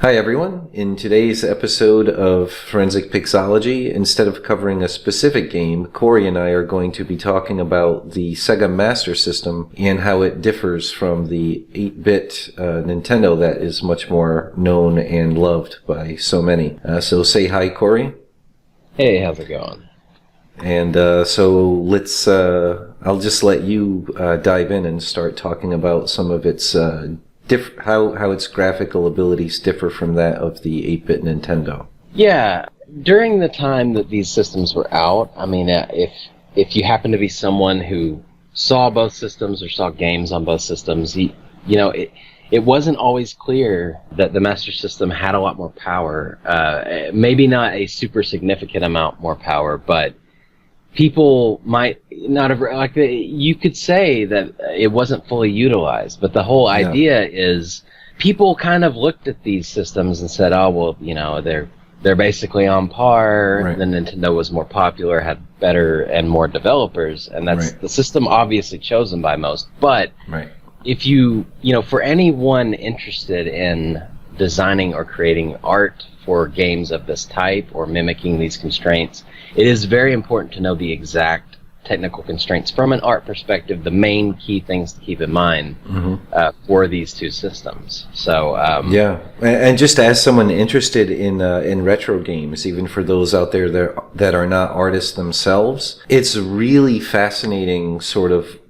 Hi everyone. In today's episode of Forensic Pixology, instead of covering a specific game, Corey and I are going to be talking about the Sega Master System and how it differs from the 8-bit Nintendo that is much more known and loved by so many. So say hi, Corey. Hey, how's it going? And so let's, I'll just let you dive in and start talking about some of its how its graphical abilities differ from that of the 8-bit Nintendo. Yeah, during the time that these systems were out, I mean, if you happen to be someone who saw both systems or saw games on both systems, it wasn't always clear that the Master System had a lot more power. Maybe not a super significant amount more power, but people might not have, you could say that it wasn't fully utilized, but the whole idea is people kind of looked at these systems and said, oh, well, they're basically on par. Right. The Nintendo was more popular, had better and more developers, and that's the system obviously chosen by most. But if for anyone interested in designing or creating art for games of this type or mimicking these constraints, it is very important to know the exact technical constraints from an art perspective, the main key things to keep in mind for these two systems. So and just as someone interested in retro games, even for those out there that are not artists themselves, it's really fascinating sort of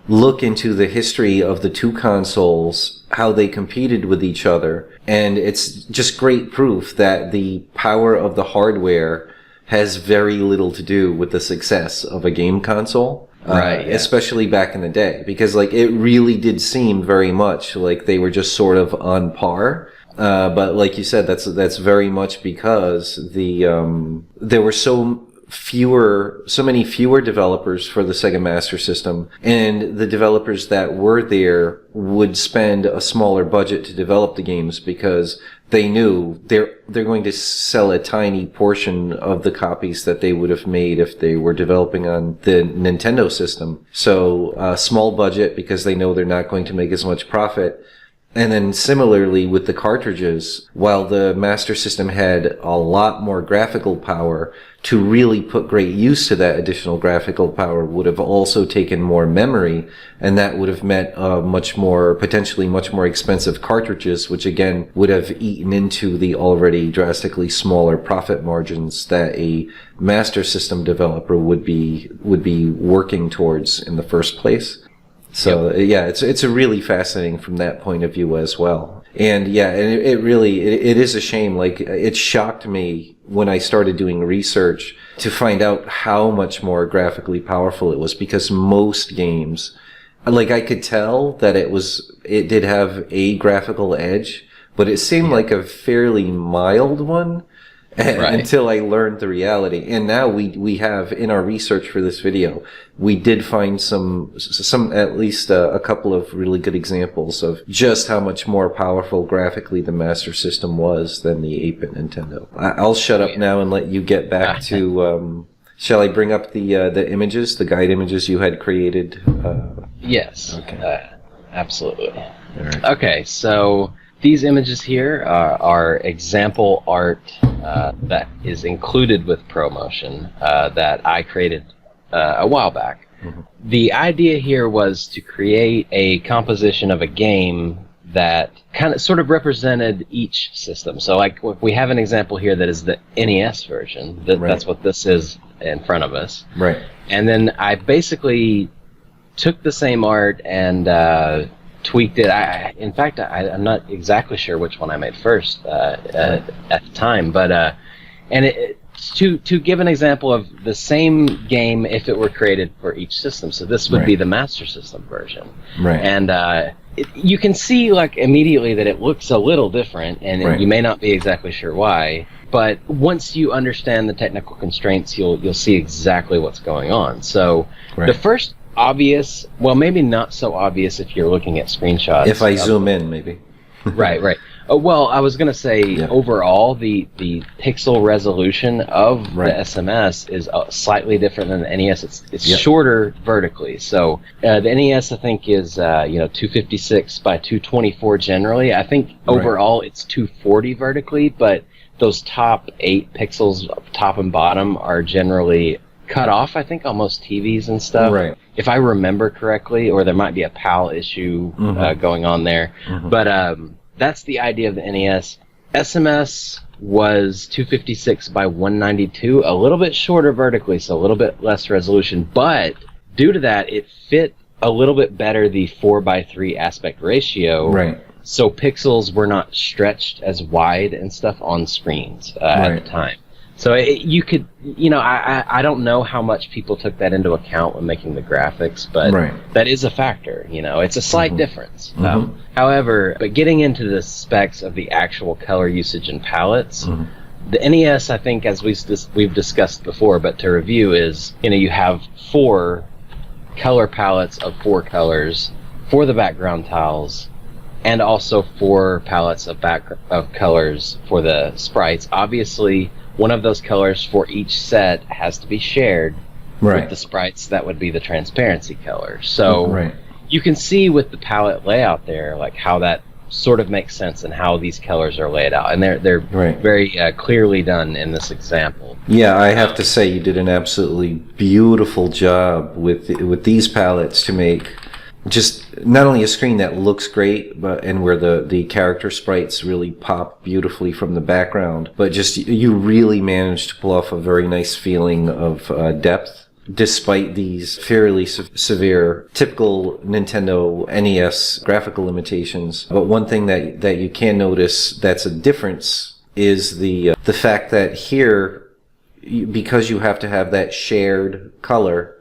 look into the history of the two consoles, how they competed with each other, and it's just great proof that the power of the hardware has very little to do with the success of a game console, especially back in the day, because it really did seem very much like they were just sort of on par. But like you said, that's very much because there were so many fewer developers for the Sega Master System, and the developers that were there would spend a smaller budget to develop the games because they knew they're going to sell a tiny portion of the copies that they would have made if they were developing on the Nintendo system. So small budget because they know they're not going to make as much profit. And then similarly with the cartridges, while the Master System had a lot more graphical power, to really put great use to that additional graphical power would have also taken more memory, and that would have meant potentially much more expensive cartridges, which again would have eaten into the already drastically smaller profit margins that a Master System developer would be working towards in the first place. So it's a really fascinating from that point of view as well. And it really is a shame. It shocked me when I started doing research to find out how much more graphically powerful it was, because most games, I could tell that it did have a graphical edge, but it seemed like a fairly mild one. Until I learned the reality. And now we have, in our research for this video, we did find some at least a couple of really good examples of just how much more powerful graphically the Master System was than the 8-bit Nintendo. I'll shut up now and let you get back to, shall I bring up the images, the guide images you had created? Yes. Okay. Absolutely. All right. Okay, so these images here are example art that is included with ProMotion that I created a while back. Mm-hmm. The idea here was to create a composition of a game that sort of represented each system. So we have an example here that is the NES version. That's what this is in front of us. Right. And then I basically took the same art and tweaked it. In fact, I'm not exactly sure which one I made first at the time, but to give an example of the same game if it were created for each system. So this would be the Master System version, and you can see immediately that it looks a little different, and you may not be exactly sure why. But once you understand the technical constraints, you'll see exactly what's going on. So the first obvious, well, maybe not so obvious if you're looking at screenshots. If I zoom in, maybe. Right. Well, I was going to say, overall, the pixel resolution of the SMS is slightly different than the NES. It's shorter vertically. So the NES, I think, is 256 by 224 generally. I think overall it's 240 vertically, but those top 8 pixels, top and bottom, are generally cut off, I think, on most TVs and stuff. Right. If I remember correctly, or there might be a PAL issue going on there. But that's the idea of the NES. SMS was 256 by 192, a little bit shorter vertically, so a little bit less resolution. But due to that, it fit a little bit better the 4:3 aspect ratio. Right. So pixels were not stretched as wide and stuff on screens at the time. So you could, I don't know how much people took that into account when making the graphics, but that is a factor. It's a slight difference. However, but getting into the specs of the actual color usage and palettes, the NES, I think, as we've discussed before, but to review, is you have 4 color palettes of 4 colors for the background tiles, and also 4 palettes of colors for the sprites. Obviously, one of those colors for each set has to be shared with the sprites. That would be the transparency color. So you can see with the palette layout there, like how that sort of makes sense and how these colors are laid out, and they're very clearly done in this example. Yeah, I have to say you did an absolutely beautiful job with these palettes to make just not only a screen that looks great, and where the character sprites really pop beautifully from the background, but just you really managed to pull off a very nice feeling of depth, despite these fairly severe, typical Nintendo NES graphical limitations. But one thing that you can notice that's a difference is the fact that here, because you have to have that shared color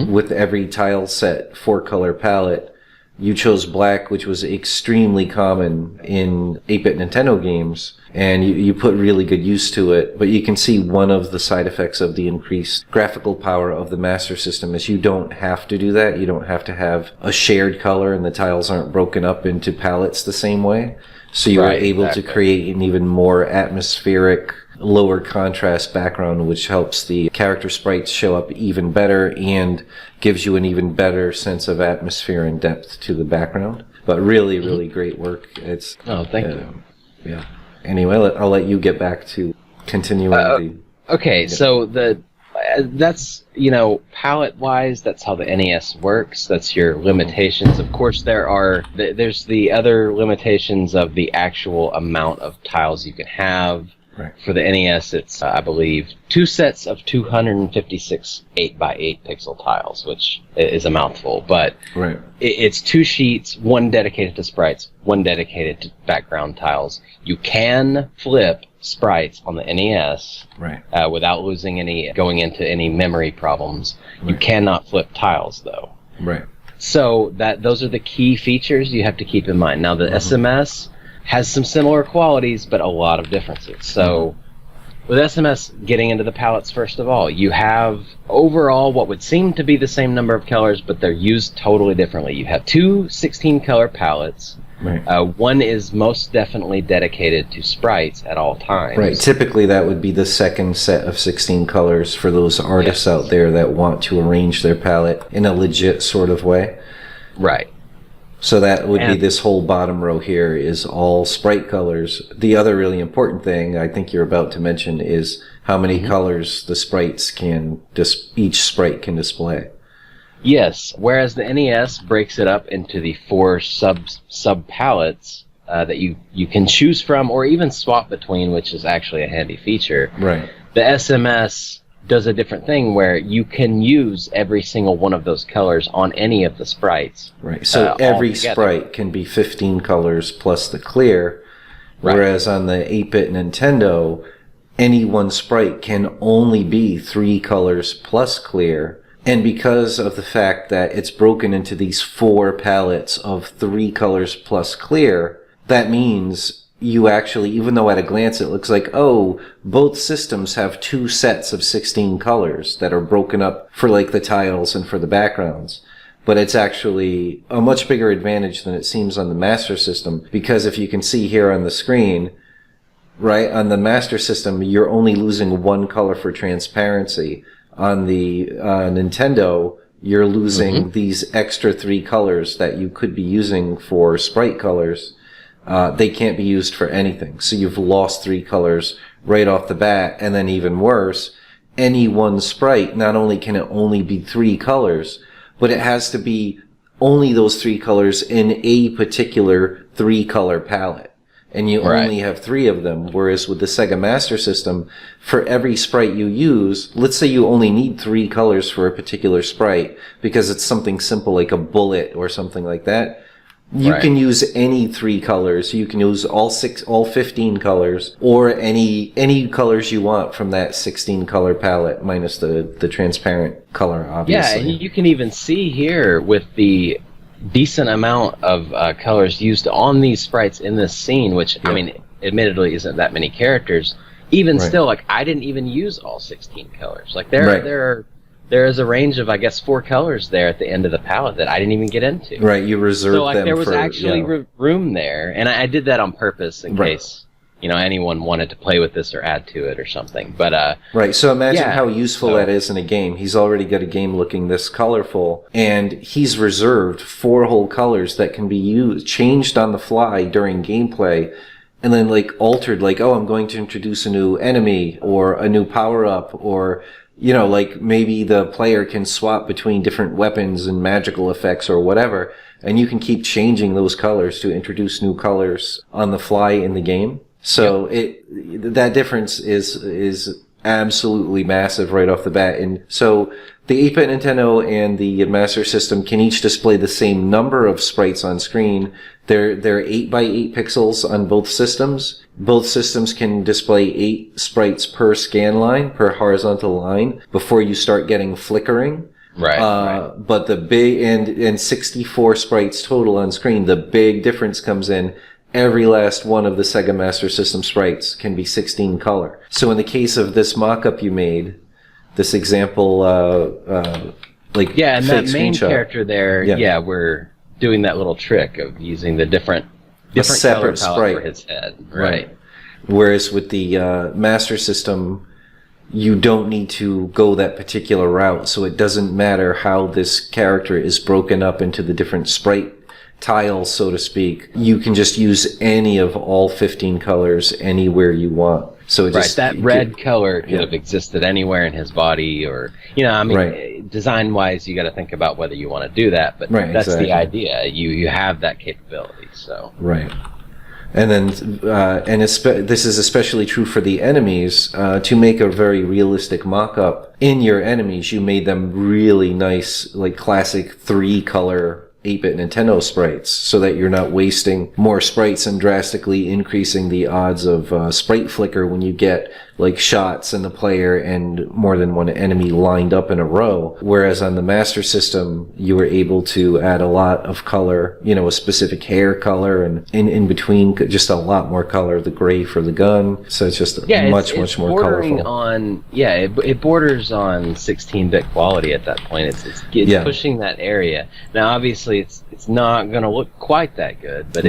with every tile set 4-color palette, you chose black, which was extremely common in 8-bit Nintendo games, and you put really good use to it. But you can see one of the side effects of the increased graphical power of the Master System is you don't have to do that. You don't have to have a shared color, and the tiles aren't broken up into palettes the same way. So you are able to create an even more atmospheric, lower contrast background, which helps the character sprites show up even better and gives you an even better sense of atmosphere and depth to the background. But really, really great work. It's thank you. Yeah. Anyway, I'll let you get back to continuing Okay, so that's, palette-wise, that's how the NES works. That's your limitations. Of course, there's the other limitations of the actual amount of tiles you can have. For the NES, it's, I believe, 2 sets of 256 8x8 pixel tiles, which is a mouthful, but it's 2 sheets, 1 dedicated to sprites, 1 dedicated to background tiles. You can flip sprites on the NES without going into any memory problems. You cannot flip tiles, though. So those are the key features you have to keep in mind. Now, the SMS has some similar qualities, but a lot of differences. So with SMS, getting into the palettes first of all, you have overall what would seem to be the same number of colors, but they're used totally differently. You have 2 16-color palettes. One is most definitely dedicated to sprites at all times. Typically that would be the second set of 16 colors for those artists out there that want to arrange their palette in a legit sort of way. So that would be this whole bottom row here is all sprite colors. The other really important thing I think you're about to mention is how many colors the sprites each sprite can display. Yes, whereas the NES breaks it up into the 4 sub palettes that you can choose from or even swap between, which is actually a handy feature. The SMS does a different thing where you can use every single one of those colors on any of the sprites. So every sprite can be 15 colors plus the clear, whereas on the 8-bit Nintendo, any one sprite can only be 3 colors plus clear. And because of the fact that it's broken into these 4 palettes of 3 colors plus clear, that means you actually, even though at a glance it looks like, both systems have 2 sets of 16 colors that are broken up for like the tiles and for the backgrounds. but it's actually a much bigger advantage than it seems on the Master System, because if you can see here on the screen, right, on the Master System, you're only losing one color for transparency. On the Nintendo, you're losing these extra 3 colors that you could be using for sprite colors. They can't be used for anything. So you've lost 3 colors right off the bat, and then even worse, any one sprite, not only can it only be 3 colors, but it has to be only those 3 colors in a particular 3-color palette. And you only have 3 of them, whereas with the Sega Master System, for every sprite you use, let's say you only need 3 colors for a particular sprite, because it's something simple like a bullet or something like that, you can use any 3 colors. You can use all 15 colors, or any colors you want from that 16 color palette, minus the transparent color, obviously. Yeah, you can even see here with the decent amount of colors used on these sprites in this scene, which, I mean, admittedly isn't that many characters. Even still, like, I didn't even use all 16 colors. Like, there is a range of, I guess, 4 colors there at the end of the palette that I didn't even get into. Right, you reserved them for... So, like, there was actually room there, and I did that on purpose in case, you know, anyone wanted to play with this or add to it or something. But, right, so imagine how useful that is in a game. He's already got a game looking this colorful, and he's reserved 4 whole colors that can be changed on the fly during gameplay, and then, like, altered, like, oh, I'm going to introduce a new enemy, or a new power-up, or... You know, like, maybe the player can swap between different weapons and magical effects or whatever, and you can keep changing those colors to introduce new colors on the fly in the game. So that difference is absolutely massive right off the bat. And so the 8-bit Nintendo and the Master System can each display the same number of sprites on screen. They're 8 by 8 pixels on both systems. Both systems can display 8 sprites per scan line, per horizontal line, before you start getting flickering. But the big, and 64 sprites total on screen, the big difference comes in every last one of the Sega Master System sprites can be 16 color. So in the case of this mock-up you made, this example, like, and that main screenshot, character there, we're doing that little trick of using the different separate color sprite for his head. Right. Whereas with the Master System, you don't need to go that particular route, so it doesn't matter how this character is broken up into the different sprite tiles, so to speak. You can just use any of all 15 colors anywhere you want. So it just, that red color could have existed anywhere in his body, or, you know, I mean, design-wise, you got to think about whether you want to do that, but that's the idea. You have that capability, so. Right. And then, this is especially true for the enemies. To make a very realistic mock-up, in your enemies, you made them really nice, like classic 3-color 8-bit Nintendo sprites, so that you're not wasting more sprites and drastically increasing the odds of sprite flicker when you get like shots in the player and more than one enemy lined up in a row. Whereas on the Master System, you were able to add a lot of color, you know, a specific hair color, and in between just a lot more color, the gray for the gun. So it's just much more colorful. It borders on 16-bit quality at that point. It's pushing that area. Now, obviously, it's not going to look quite that good, but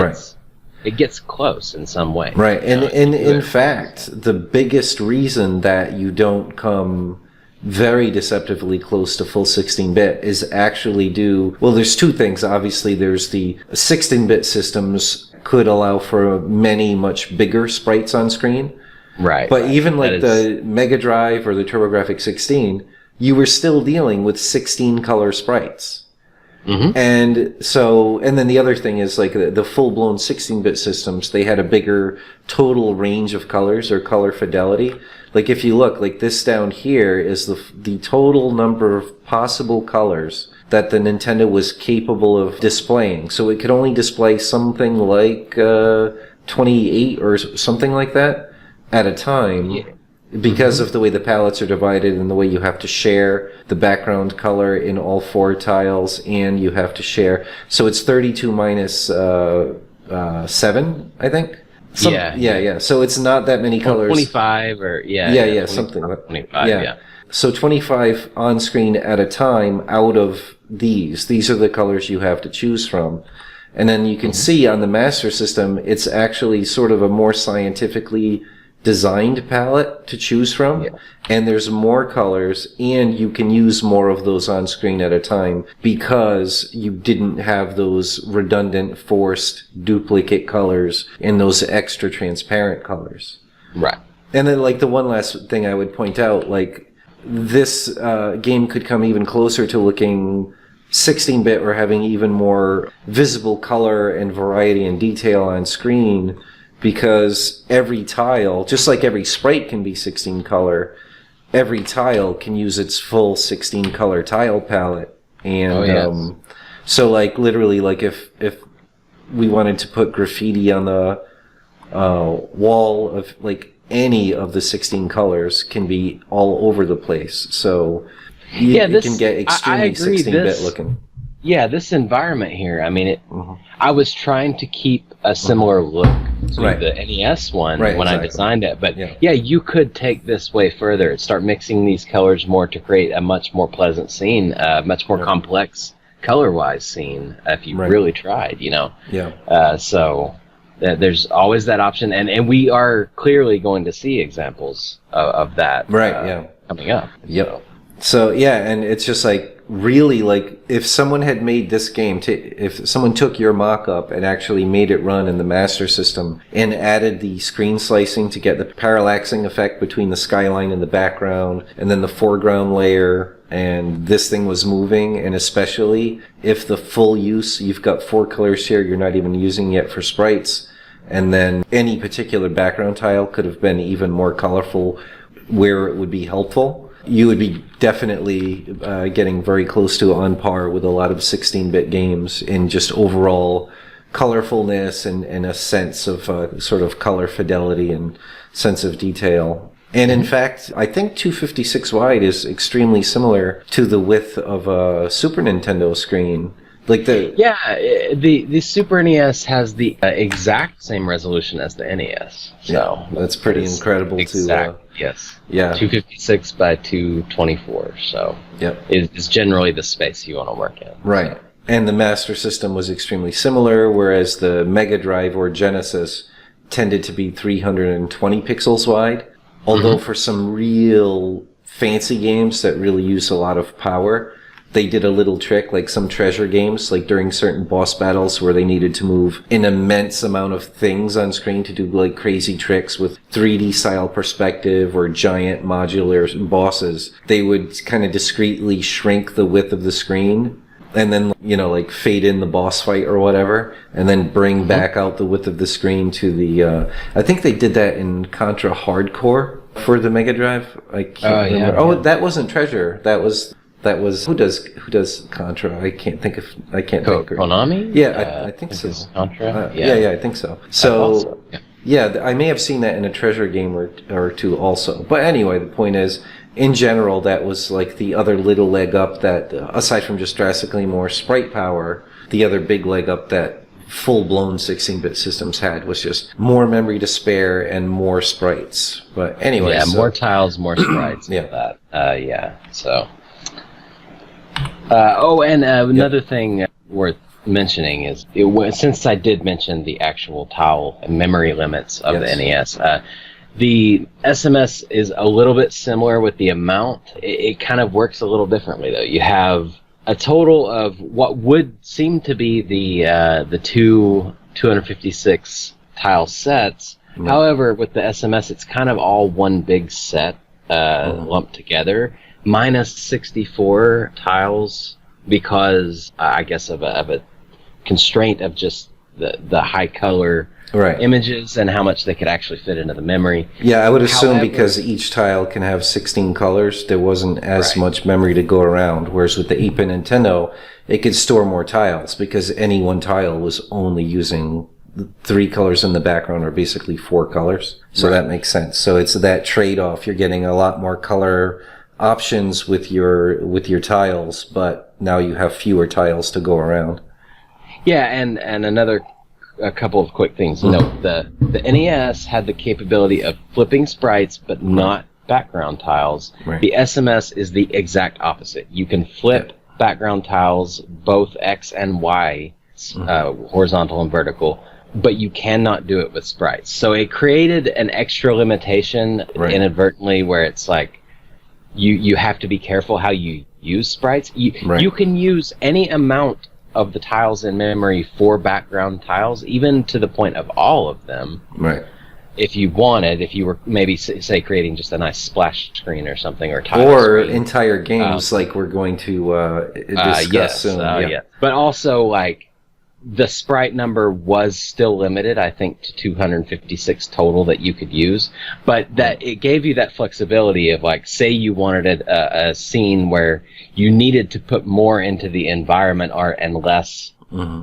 it gets close in some way. Right, and in fact, the biggest reason that you don't come very deceptively close to full 16-bit is actually there's 2 things. Obviously, there's the 16-bit systems could allow for many much bigger sprites on screen. Right. But even like the Mega Drive or the TurboGrafx 16, you were still dealing with 16 color sprites. And then the other thing is, like, the full-blown 16-bit systems, they had a bigger total range of colors, or color fidelity. Like, if you look, like, this down here is the total number of possible colors that the Nintendo was capable of displaying. So it could only display something like 28 or something like that at a time. Because of the way the palettes are divided and the way you have to share the background color in all 4 tiles, and you have to share. So it's 32 minus 7, I think. So it's not that many colors. 25 or something like 25. Yeah. So 25 on screen at a time out of These are the colors you have to choose from. And then you can see on the Master System, it's actually sort of a more scientifically designed palette to choose from. Yeah. And there's more colors, and you can use more of those on screen at a time because you didn't have those redundant, forced duplicate colors and those extra transparent colors. Right. And then, like, the one last thing I would point out, like, this game could come even closer to looking 16-bit or having even more visible color and variety and detail on screen, because every tile, just like every sprite can be 16 color, every tile can use its full 16 color tile palette. And so, like, literally, like, if we wanted to put graffiti on the wall of, like, any of the 16 colors can be all over the place. So you can get extremely 16-bit looking. Yeah, this environment here, I mean, I was trying to keep a similar look to the NES one when I designed it. But yeah, you could take this way further and start mixing these colors more to create a much more pleasant scene, much more complex color-wise scene if you really tried, you know? Yeah. So there's always that option, and we are clearly going to see examples of that coming up. Yep. So yeah, and it's just like, really, like, if someone had made this game, if someone took your mock-up and actually made it run in the Master System and added the screen slicing to get the parallaxing effect between the skyline and the background, and then the foreground layer, and this thing was moving, and especially if the full use, you've got 4 colors here, you're not even using yet for sprites, and then any particular background tile could have been even more colorful where it would be helpful, you would be definitely getting very close to on par with a lot of 16-bit games in just overall colorfulness and a sense of sort of color fidelity and sense of detail. And in fact, I think 256 wide is extremely similar to the width of a Super Nintendo screen. Like the Super NES has the exact same resolution as the NES. So that's pretty incredible too. Yes. Yeah. 256 by 224. So is generally the space you want to work in. Right. So. And the Master System was extremely similar, whereas the Mega Drive or Genesis tended to be 320 pixels wide. Although for some real fancy games that really use a lot of power, they did a little trick, like some treasure games, like during certain boss battles where they needed to move an immense amount of things on screen to do like crazy tricks with 3D style perspective or giant modular bosses. They would kind of discreetly shrink the width of the screen and then, you know, like fade in the boss fight or whatever, and then bring back out the width of the screen to the, I think they did that in Contra Hardcore for the Mega Drive. I can't remember. Oh, that wasn't Treasure. That was who does Contra? I can't think. Konami? Yeah, I think so. Contra? Yeah, I think so. So I may have seen that in a Treasure game or two also. But anyway, the point is, in general, that was like the other little leg up that, aside from just drastically more sprite power, the other big leg up that full-blown 16-bit systems had was just more memory to spare and more sprites. But anyway, more tiles, more sprites. So. Another thing worth mentioning is, since I did mention the actual tile memory limits of the NES, the SMS is a little bit similar with the amount. It kind of works a little differently, though. You have a total of what would seem to be the two 256 tile sets. However, with the SMS, it's kind of all one big set lumped together, minus 64 tiles because I guess of a constraint of just the high color images and how much they could actually fit into the memory. Yeah, I would assume because each tile can have 16 colors, there wasn't as much memory to go around. Whereas with the 8-bit Nintendo, it could store more tiles because any one tile was only using 3 colors in the background, or basically 4 colors. So that makes sense. So it's that trade-off. You're getting a lot more color options with your tiles, but now you have fewer tiles to go around. Yeah, and a couple of quick things. You know, the NES had the capability of flipping sprites, but not background tiles. The SMS is the exact opposite. You can flip background tiles, both X and Y, horizontal and vertical, but you cannot do it with sprites. So it created an extra limitation inadvertently where it's like you have to be careful how you use sprites. You can use any amount of the tiles in memory for background tiles, even to the point of all of them. Right. If you wanted, if you were maybe say creating just a nice splash screen or something, or tile or screen. entire games like we're going to discuss soon. Yeah. But also, like, the sprite number was still limited, I think, to 256 total that you could use. But that it gave you that flexibility of, like, say you wanted a scene where you needed to put more into the environment art and less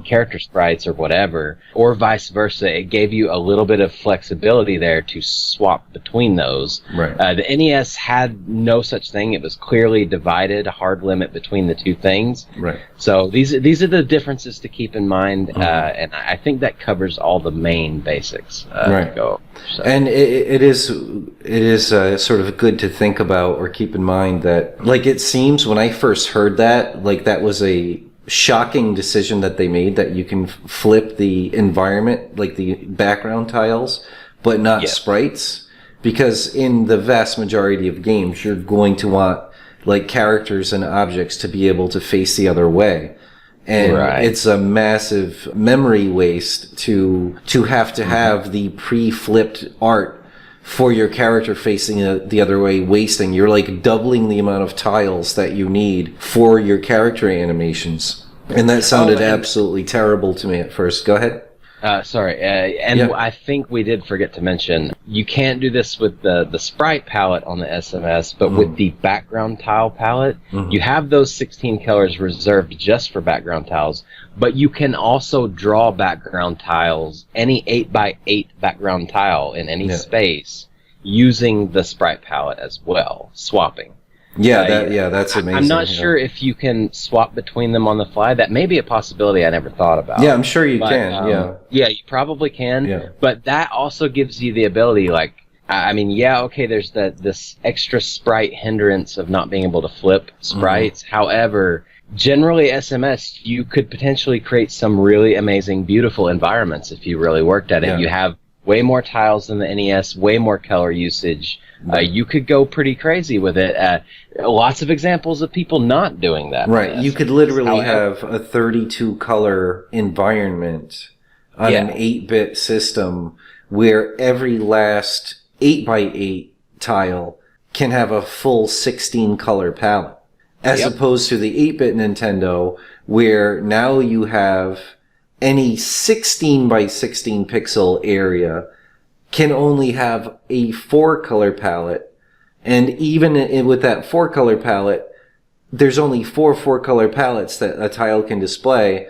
character sprites or whatever, or vice versa. It gave you a little bit of flexibility there to swap between those. Right. The NES had no such thing. It was clearly divided, a hard limit between the two things. Right. So these are the differences to keep in mind, and I think that covers all the main basics. So. And it is sort of good to think about or keep in mind that, like, it seems when I first heard that, like, that was a shocking decision that they made, that you can flip the environment, like the background tiles, but not sprites, because in the vast majority of games you're going to want, like, characters and objects to be able to face the other way, and it's a massive memory waste to have the pre-flipped art for your character facing the other way, wasting. You're like doubling the amount of tiles that you need for your character animations. And that sounded absolutely terrible to me at first. Go ahead. Sorry. I think we did forget to mention, you can't do this with the sprite palette on the SMS, but with the background tile palette, you have those 16 colors reserved just for background tiles, but you can also draw background tiles, any 8x8 background tile in any space, using the sprite palette as well, swapping. That's amazing. I'm not sure if you can swap between them on the fly. That may be a possibility I never thought about. Yeah, I'm sure you can. Yeah, you probably can. Yeah. But that also gives you the ability, like, I mean, there's this extra sprite hindrance of not being able to flip sprites. However, generally SMS, you could potentially create some really amazing, beautiful environments if you really worked at it. Yeah. You have way more tiles than the NES, way more color usage. You could go pretty crazy with it. Lots of examples of people not doing that. Right. You could literally have a 32 color environment on an 8-bit system where every last 8x8 tile can have a full 16 color palette, as opposed to the 8-bit Nintendo, where now you have any 16 by 16 pixel area can only have a 4-color palette, and even with that 4-color palette, there's only 4-color palettes that a tile can display,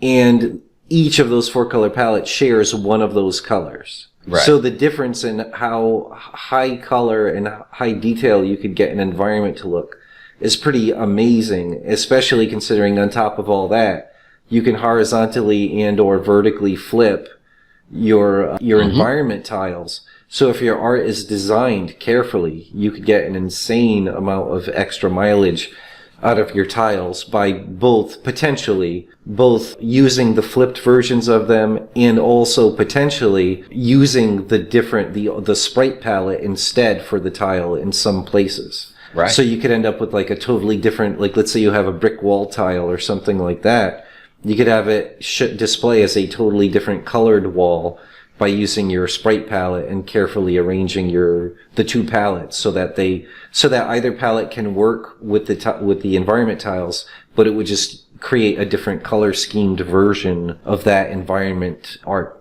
and each of those 4-color palettes shares one of those colors. Right. So the difference in how high color and high detail you could get an environment to look is pretty amazing, especially considering on top of all that, you can horizontally and or vertically flip your environment tiles. So if your art is designed carefully, you could get an insane amount of extra mileage out of your tiles by potentially using the flipped versions of them, and also potentially using the sprite palette instead for the tile in some places. Right. So you could end up with like a totally different, like, let's say you have a brick wall tile or something like that. You could have it display as a totally different colored wall by using your sprite palette and carefully arranging the two palettes so that either palette can work with the environment tiles, but it would just create a different color schemed version of that environment art.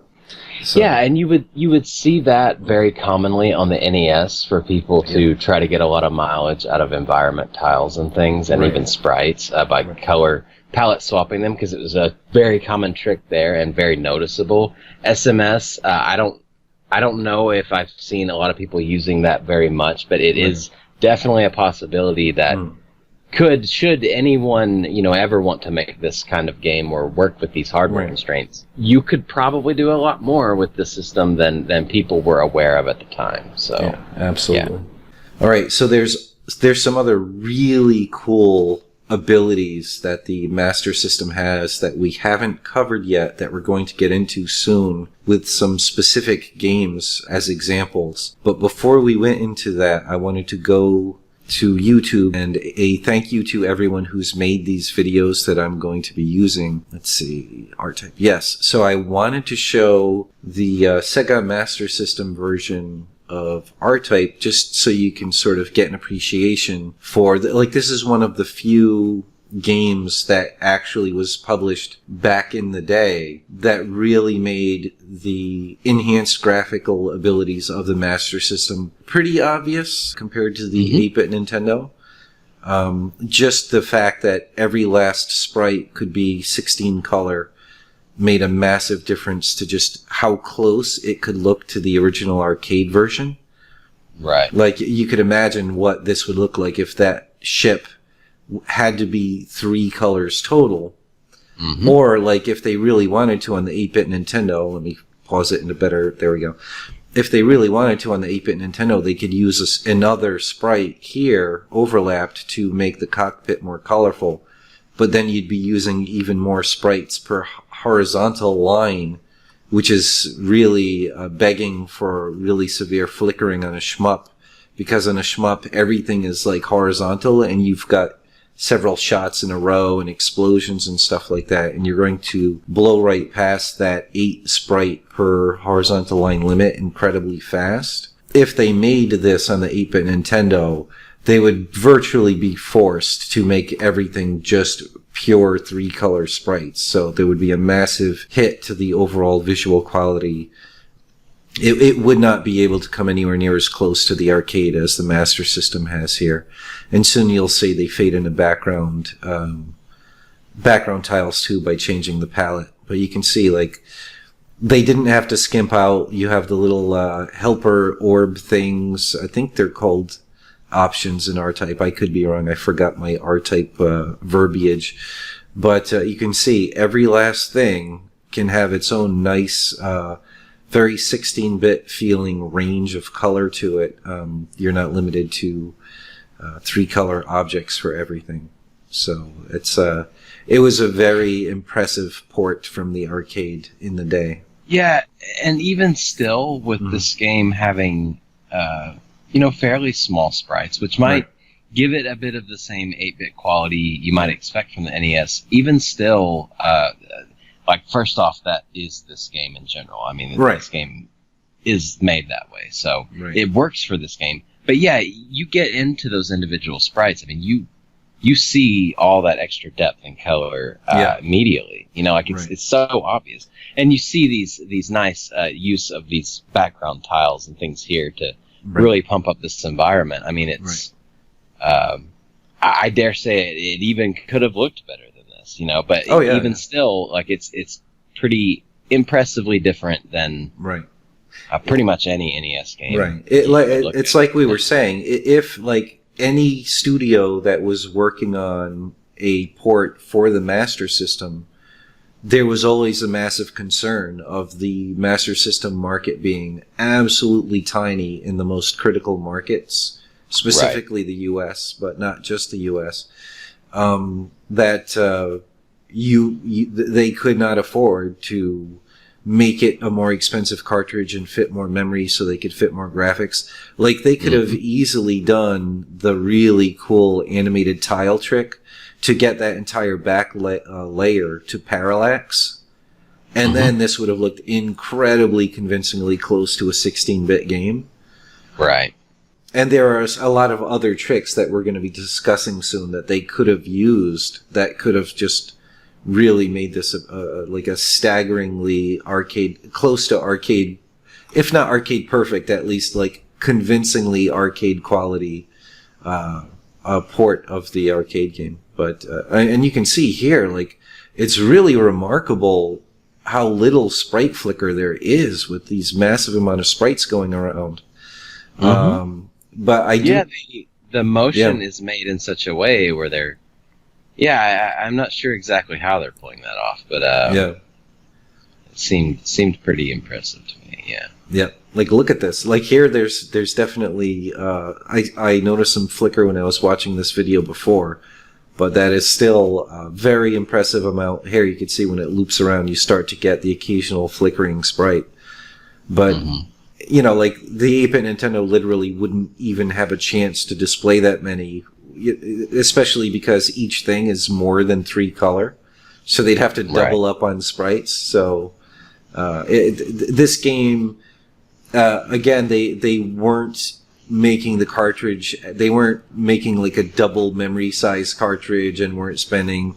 So. Yeah, and you would see that very commonly on the NES for people to try to get a lot of mileage out of environment tiles and things, and even sprites by color palette swapping them, because it was a very common trick there and very noticeable. SMS, I don't know if I've seen a lot of people using that very much, but it is definitely a possibility that should anyone ever want to make this kind of game or work with these hardware constraints, you could probably do a lot more with the system than people were aware of at the time. So absolutely. All right, so there's some other really cool abilities that the Master System has that we haven't covered yet that we're going to get into soon with some specific games as examples. But before we went into that, I wanted to go to YouTube, and a thank you to everyone who's made these videos that I'm going to be using. Let's see, art type. Yes, so I wanted to show the Sega Master System version of R-Type just so you can sort of get an appreciation for this is one of the few games that actually was published back in the day that really made the enhanced graphical abilities of the Master System pretty obvious compared to the 8-bit Nintendo. Just the fact that every last sprite could be 16 color made a massive difference to just how close it could look to the original arcade version. Right. Like, you could imagine what this would look like if that ship had to be 3 colors total. Or, like, if they really wanted to on the 8-bit Nintendo, let me pause it into better, there we go. If they really wanted to on the 8-bit Nintendo, they could use another sprite here, overlapped, to make the cockpit more colorful. But then you'd be using even more sprites per horizontal line, which is really begging for really severe flickering on a shmup. Because on a shmup, everything is like horizontal, and you've got several shots in a row and explosions and stuff like that, and you're going to blow right past that 8 sprite per horizontal line limit incredibly fast. If they made this on the 8-bit Nintendo, they would virtually be forced to make everything just pure 3-color sprites. So there would be a massive hit to the overall visual quality. It would not be able to come anywhere near as close to the arcade as the Master System has here. And soon you'll see they fade into background tiles too by changing the palette. But you can see, like, they didn't have to skimp out. You have the little helper orb things. I think they're called options in R-Type. I could be wrong. I forgot my R-Type verbiage. But you can see every last thing can have its own nice, very 16-bit feeling range of color to it. You're not limited to 3-color objects for everything. So it was a very impressive port from the arcade in the day. Yeah, and even still, with this game having fairly small sprites, which might give it a bit of the same 8-bit quality you might expect from the NES. Even still, first off, that is this game in general. I mean, this game is made that way, so it works for this game. But yeah, you get into those individual sprites. I mean, you see all that extra depth and color immediately. It's so obvious, and you see these nice use of these background tiles and things here to really pump up this environment. I mean, it's I dare say it even could have looked better than this, But even still, like, it's pretty impressively different than pretty much any NES game. Right. It's like we were saying, if like any studio that was working on a port for the Master System, there was always a massive concern of the Master System market being absolutely tiny in the most critical markets, specifically the US, but not just the US, that they could not afford to make it a more expensive cartridge and fit more memory so they could fit more graphics. Like, they could have easily done the really cool animated tile trick to get that entire back layer to parallax. And then this would have looked incredibly convincingly close to a 16-bit game. Right. And there are a lot of other tricks that we're going to be discussing soon that they could have used that could have just really made this like a staggeringly arcade, close to arcade, if not arcade perfect, at least like convincingly arcade quality port of the arcade game. But and you can see here, like, it's really remarkable how little sprite flicker there is with these massive amount of sprites going around. But I do. Yeah, the motion is made in such a way where they're. Yeah, I'm not sure exactly how they're pulling that off, but it seemed pretty impressive to me. Yeah. Yeah. Like, look at this. Like, here, there's definitely. I noticed some flicker when I was watching this video before, but that is still a very impressive amount. Here you can see when it loops around, you start to get the occasional flickering sprite. But, you know, like the 8-bit Nintendo literally wouldn't even have a chance to display that many, especially because each thing is more than 3 color. So they'd have to double up on sprites. So this game, again, they weren't making the cartridge, they weren't making like a double memory size cartridge and weren't spending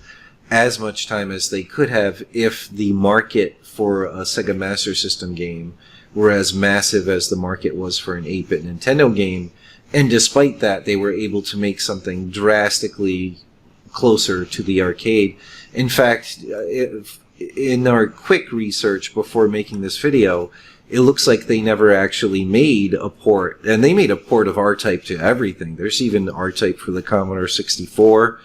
as much time as they could have if the market for a Sega Master System game were as massive as the market was for an 8-bit Nintendo game. And despite that, they were able to make something drastically closer to the arcade. In fact, in our quick research before making this video, it looks like they never actually made a port. And they made a port of R-Type to everything. There's even R-Type for the Commodore 64.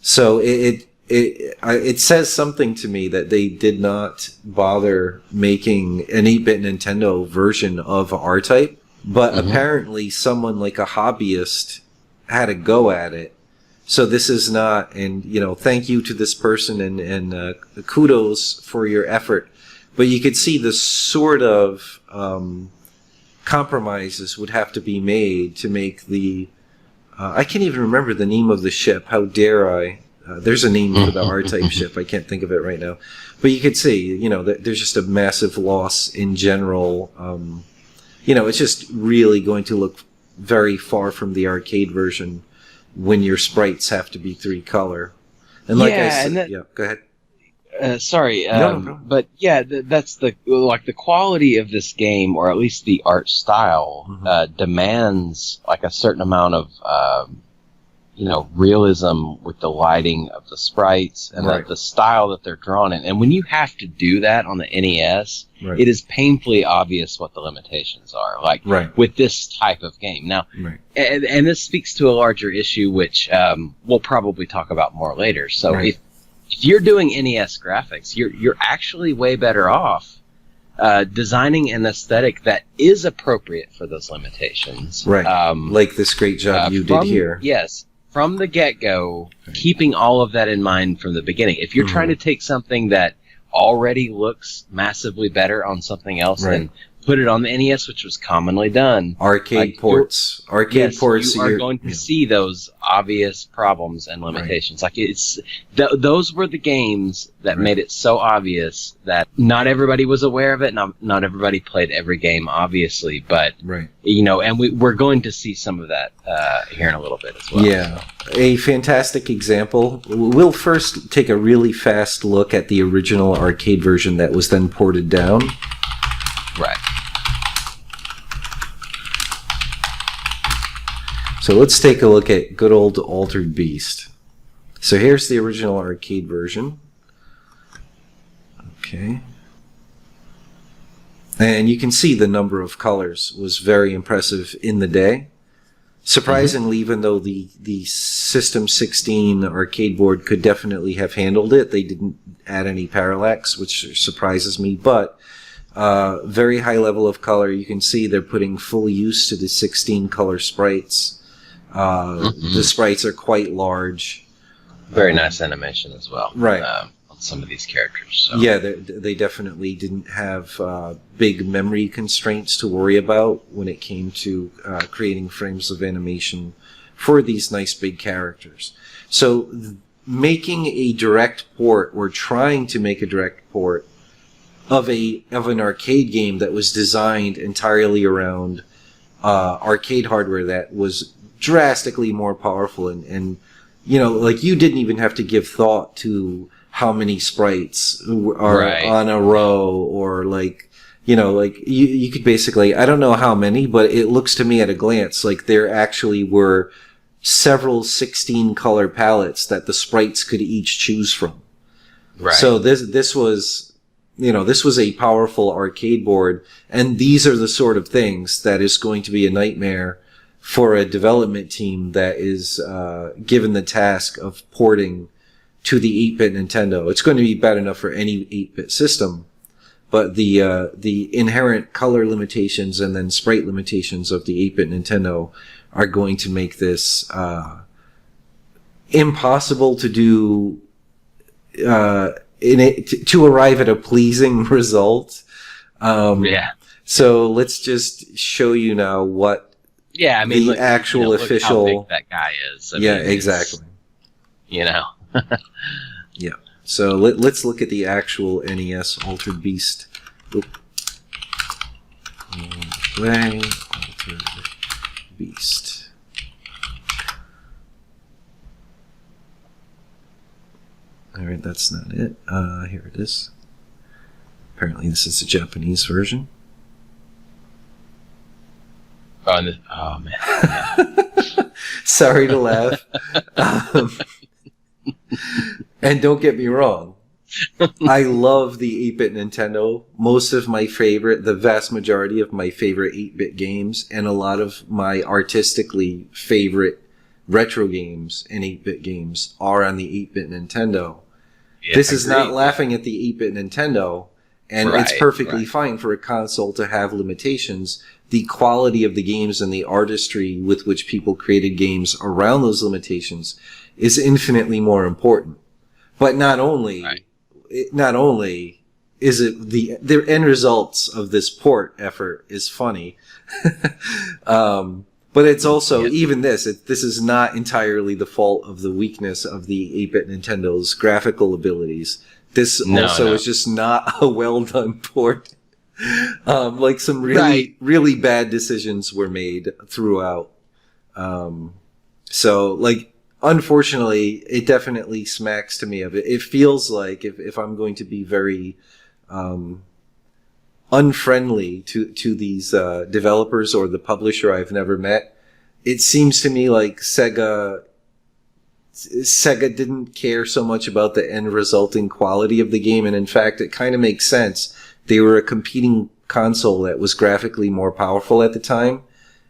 So it says something to me that they did not bother making an 8-bit Nintendo version of R-Type. But apparently someone like a hobbyist had a go at it. So this is not, and you know, thank you to this person and kudos for your effort. But you could see the sort of compromises would have to be made to make the... I can't even remember the name of the ship. How dare I? There's a name for the R-Type ship. I can't think of it right now. But you could see, you know, that there's just a massive loss in general. You know, it's just really going to look very far from the arcade version when your sprites have to be 3 color. And like I said, go ahead. Sorry, no problem. But yeah, that's the quality of this game, or at least the art style, demands like a certain amount of realism with the lighting of the sprites and the style that they're drawn in. And when you have to do that on the NES, it is painfully obvious what the limitations are. Like with this type of game. Now, and this speaks to a larger issue, which we'll probably talk about more later. So if you're doing NES graphics, you're actually way better off designing an aesthetic that is appropriate for those limitations. Like this great job you did here. Yes. From the get-go, keeping all of that in mind from the beginning. If you're trying to take something that already looks massively better on something else and put it on the NES, which was commonly done. Arcade ports. You are going to see those obvious problems and limitations. Like those were the games that made it so obvious that not everybody was aware of it. Not everybody played every game, obviously, but you know, and we're going to see some of that here in a little bit as well. Yeah, a fantastic example. We'll first take a really fast look at the original arcade version that was then ported down. So let's take a look at good old Altered Beast. So here's the original arcade version. Okay. And you can see the number of colors was very impressive in the day. Surprisingly, even though the System 16 arcade board could definitely have handled it, they didn't add any parallax, which surprises me. But very high level of color. You can see they're putting full use to the 16 color sprites. The sprites are quite large. Very nice animation as well. On some of these characters. So. Yeah, they definitely didn't have big memory constraints to worry about when it came to creating frames of animation for these nice big characters. So making a direct port, or trying to make a direct port of an arcade game that was designed entirely around arcade hardware that was drastically more powerful, and you know, like, you didn't even have to give thought to how many sprites are on a row, or like, you know, like you could basically, I don't know how many, but it looks to me at a glance like there actually were several 16 color palettes that the sprites could each choose from. So this was, you know, this was a powerful arcade board, and these are the sort of things that is going to be a nightmare for a development team that is given the task of porting to the 8-bit Nintendo. It's going to be bad enough for any 8-bit system, but the inherent color limitations and then sprite limitations of the 8-bit Nintendo are going to make this impossible to do in it to arrive at a pleasing result. So let's just show you now what the actual official. Look how big that guy is. I mean, exactly. Yeah. So let's look at the actual NES Altered Beast. Play Altered Beast. Alright, that's not it. Here it is. Apparently this is the Japanese version. Oh man. Yeah. Sorry to laugh. And don't get me wrong. I love the 8-bit Nintendo. The vast majority of my favorite 8-bit games, and a lot of my artistically favorite retro games and 8-bit games are on the 8-bit Nintendo. Yeah, this is not laughing at the 8-bit Nintendo, and it's perfectly fine for a console to have limitations. The quality of the games and the artistry with which people created games around those limitations is infinitely more important. But not only is it the end results of this port effort is funny, but it's also even this is not entirely the fault of the weakness of the 8-bit Nintendo's graphical abilities. This is just not a well done port. Like some really bad decisions were made throughout. So like, unfortunately, it definitely smacks to me of it. It feels like if I'm going to be very unfriendly to these developers or the publisher I've never met, it seems to me like Sega didn't care so much about the end resulting quality of the game, and in fact, it kind of makes sense. They were a competing console that was graphically more powerful at the time.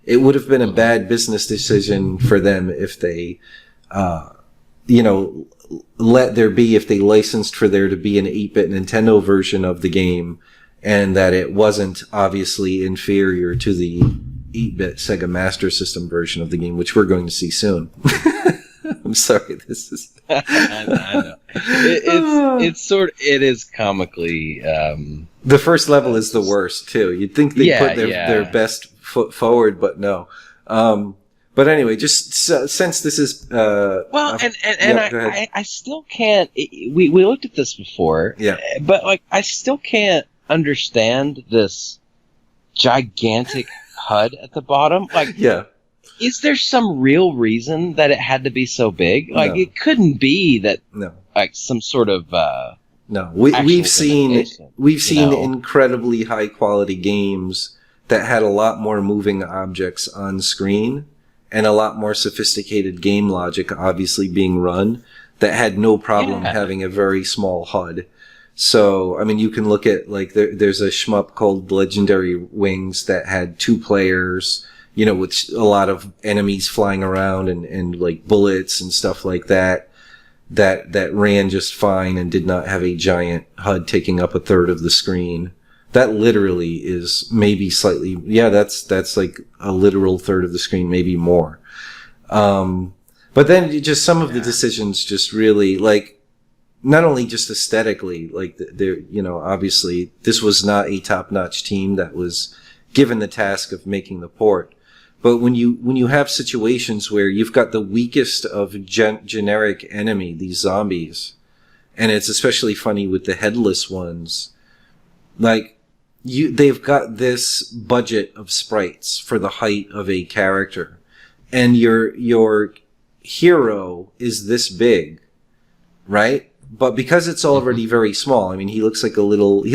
It would have been a bad business decision for them if they if they licensed for there to be an 8-bit Nintendo version of the game, and that it wasn't obviously inferior to the 8-bit Sega Master System version of the game, which we're going to see soon. I'm sorry, this is... I know. It is comically... The first level is the worst, too. You'd think they'd put their best foot forward, but no. But anyway, just since this is... I still can't... We looked at this before, but like I still can't understand this gigantic HUD at the bottom. Like, is there some real reason that it had to be so big? Like, it couldn't be that. No. Like some sort of. No, we've seen incredibly high quality games that had a lot more moving objects on screen and a lot more sophisticated game logic, obviously being run, that had no problem having a very small HUD. So, I mean, you can look at, like, there's a shmup called Legendary Wings that had 2 players, with a lot of enemies flying around and like bullets and stuff like that ran just fine and did not have a giant HUD taking up a third of the screen. That literally is maybe slightly, that's like a literal third of the screen, maybe more. But then just some of the decisions just really, like, not only just aesthetically, like obviously this was not a top-notch team that was given the task of making the port. But when you have situations where you've got the weakest of generic enemy, these zombies, and it's especially funny with the headless ones, like they've got this budget of sprites for the height of a character, and your hero is this big, right? But because it's already very small, I mean, he looks like a little,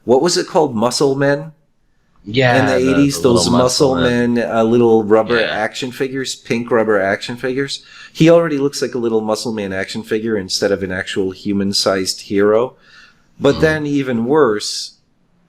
what was it called? Muscle Men? Yeah. In the 80s, those muscle men, little rubber action figures, pink rubber action figures. He already looks like a little muscle man action figure instead of an actual human-sized hero. But then even worse,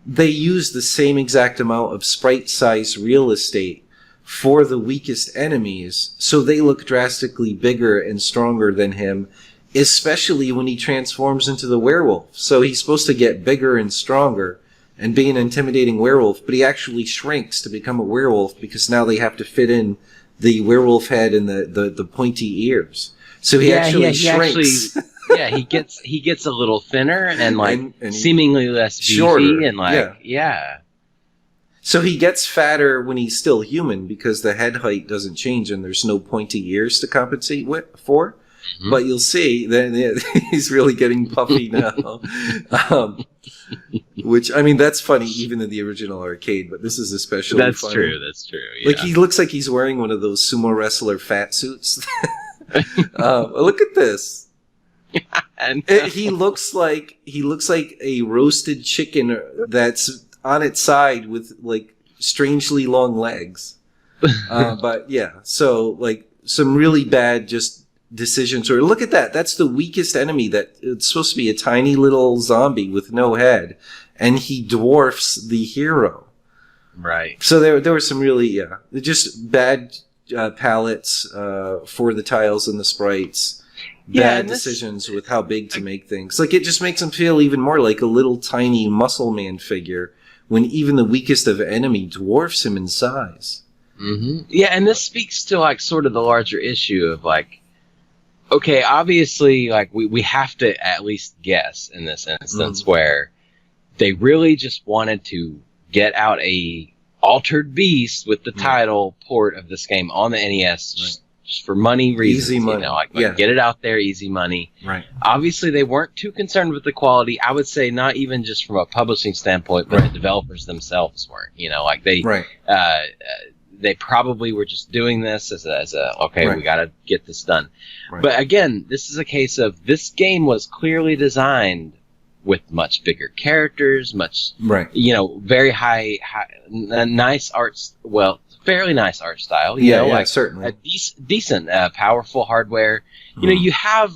they use the same exact amount of sprite-size real estate for the weakest enemies, so they look drastically bigger and stronger than him, especially when he transforms into the werewolf. So he's supposed to get bigger and stronger and be an intimidating werewolf, but he actually shrinks to become a werewolf because now they have to fit in the werewolf head and the pointy ears. So he actually shrinks. He gets a little thinner and and seemingly less beefy shorter, and So he gets fatter when he's still human because the head height doesn't change and there's no pointy ears to compensate for. Mm-hmm. But you'll see that he's really getting puffy now. Which, I mean, that's funny even in the original arcade, but this is especially funny. That's true. Yeah. Like, he looks like he's wearing one of those sumo wrestler fat suits. Look at this. He looks like a roasted chicken that's on its side with like strangely long legs. But yeah, so like some really bad just decisions. Or look at that. That's the weakest enemy. That it's supposed to be a tiny little zombie with no head, and he dwarfs the hero. Right. So there were some really just bad palettes for the tiles and the sprites. Bad decisions with how big to make things. Like, it just makes him feel even more like a little tiny muscle man figure when even the weakest of enemy dwarfs him in size. Mm-hmm. Yeah, and this speaks to like sort of the larger issue of like, okay, obviously, like we have to at least guess in this instance where they really just wanted to get out a Altered Beast with the title port of this game on the NES. Just for money reasons, easy money. Get it out there, easy money. Right. Obviously, they weren't too concerned with the quality. I would say not even just from a publishing standpoint, but the developers themselves weren't. They probably were just doing this as a we got to get this done. Right. But again, this is a case of this game was clearly designed with much bigger characters, very high, nice arts. Well, fairly nice art style. Certainly. A decent, powerful hardware. You have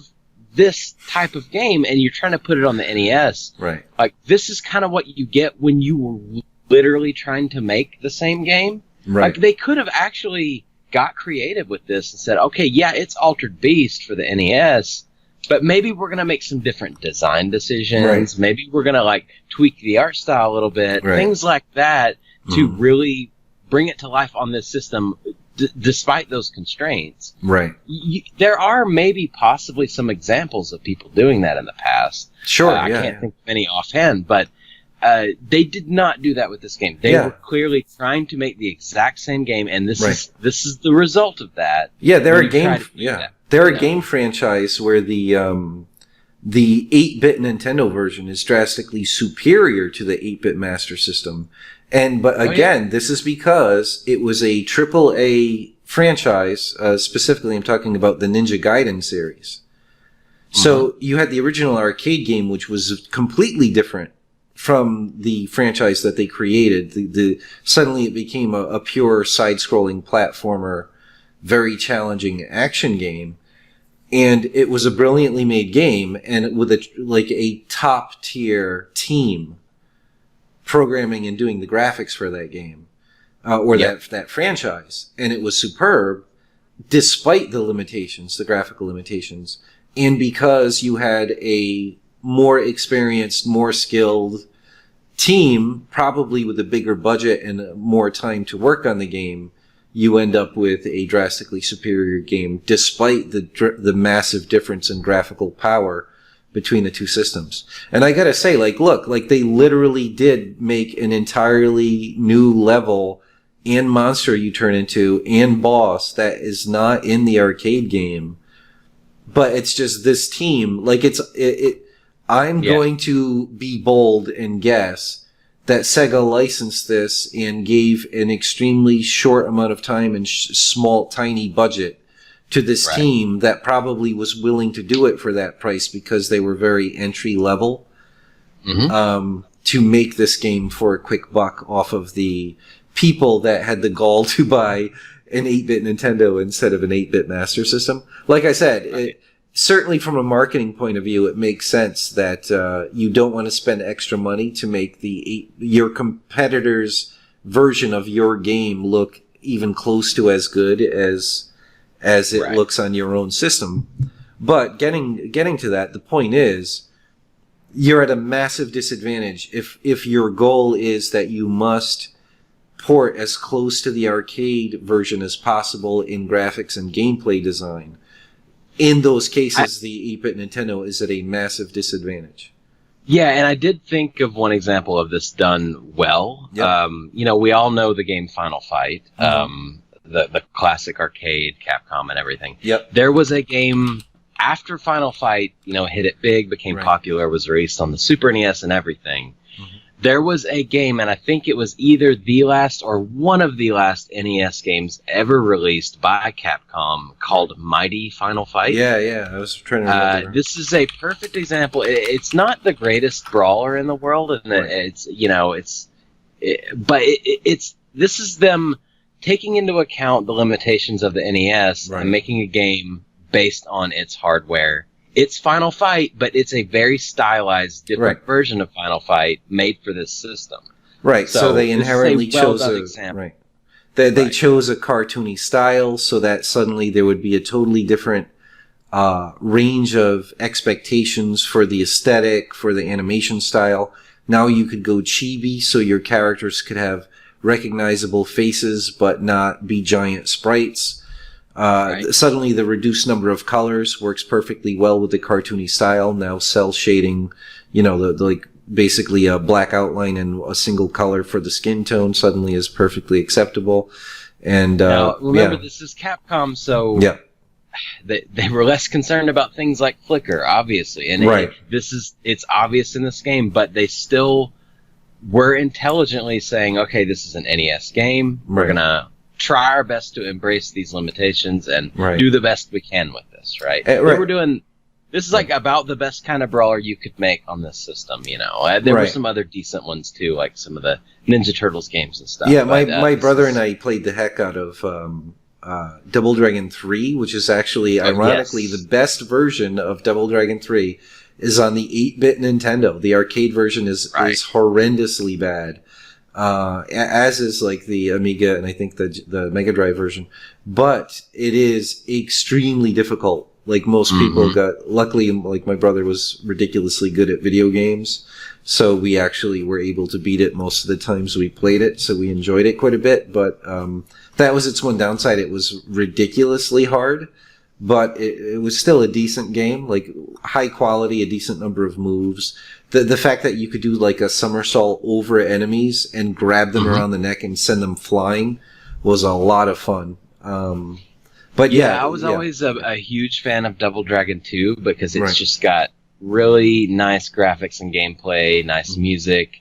this type of game and you're trying to put it on the NES. Right. Like, this is kind of what you get when you were literally trying to make the same game. Right. Like, they could have actually got creative with this and said, okay, yeah, it's Altered Beast for the NES, but maybe we're going to make some different design decisions. Right. Maybe we're going to, like, tweak the art style a little bit. Right. Things like that to really bring it to life on this system, despite those constraints. Right. There are maybe possibly some examples of people doing that in the past. Sure, I can't think of any offhand, but they did not do that with this game. They were clearly trying to make the exact same game, and this is the result of that. Yeah, they're a game. They're a game franchise where the 8-bit Nintendo version is drastically superior to the 8-bit Master System. But again, this is because it was a AAA franchise. Specifically, I'm talking about the Ninja Gaiden series. So you had the original arcade game, which was completely different from the franchise that they created. Suddenly it became a pure side-scrolling platformer, very challenging action game. And it was a brilliantly made game, and with a top-tier team programming and doing the graphics for that game, that franchise. And it was superb, despite the graphical limitations. And because you had a more experienced, more skilled team, probably with a bigger budget and more time to work on the game, you end up with a drastically superior game, despite the massive difference in graphical power between the two systems. And I gotta say, they literally did make an entirely new level and monster you turn into and boss that is not in the arcade game. But it's just this team. I'm going to be bold and guess that Sega licensed this and gave an extremely short amount of time and small, tiny budget to this team that probably was willing to do it for that price because they were very entry level to make this game for a quick buck off of the people that had the gall to buy an 8-bit Nintendo instead of an 8-bit Master System. Like I said, certainly from a marketing point of view, it makes sense that you don't want to spend extra money to make your competitor's version of your game look even close to as good as it looks on your own system. But getting to that, the point is, you're at a massive disadvantage if your goal is that you must port as close to the arcade version as possible in graphics and gameplay design. In those cases, the 8-bit Nintendo is at a massive disadvantage. Yeah, and I did think of one example of this done well. Yep. We all know the game Final Fight, Mm-hmm. the classic arcade, Capcom, and everything. Yep. There was a game after Final Fight, hit it big, became popular, was released on the Super NES and everything. Mm-hmm. There was a game, and I think it was either the last or one of the last NES games ever released by Capcom called Mighty Final Fight. Yeah, I was trying to remember. This is a perfect example. It's not the greatest brawler in the world, and this is them taking into account the limitations of the NES and making a game based on its hardware. It's Final Fight, but it's a very stylized, different version of Final Fight made for this system. Right, so they inherently chose They chose a cartoony style so that suddenly there would be a totally different range of expectations for the aesthetic, for the animation style. Now you could go chibi, so your characters could have recognizable faces but not be giant sprites. Suddenly the reduced number of colors works perfectly well with the cartoony style. Now cell shading, basically a black outline and a single color for the skin tone suddenly is perfectly acceptable. And now, remember, this is Capcom, so they were less concerned about things like flicker, obviously. And it's obvious in this game, but they still were intelligently saying, okay, this is an NES game. We're going to try our best to embrace these limitations and do the best we can with this, right? We're doing... This is about the best kind of brawler you could make on this system, There were some other decent ones, too, like some of the Ninja Turtles games and stuff. Yeah, my brother and I played the heck out of Double Dragon 3, which is actually, ironically, the best version of Double Dragon 3 is on the 8-bit Nintendo. The arcade version is horrendously bad, as is the Amiga and I think the Mega Drive version. But it is extremely difficult. Most people luckily, my brother was ridiculously good at video games, so we actually were able to beat it most of the times we played it, so we enjoyed it quite a bit, but that was its one downside. It was ridiculously hard, but it was still a decent game, high quality, a decent number of moves. The fact that you could do a somersault over enemies and grab them around the neck and send them flying was a lot of fun. But I was always a huge fan of Double Dragon 2 because it's just got really nice graphics and gameplay, nice music.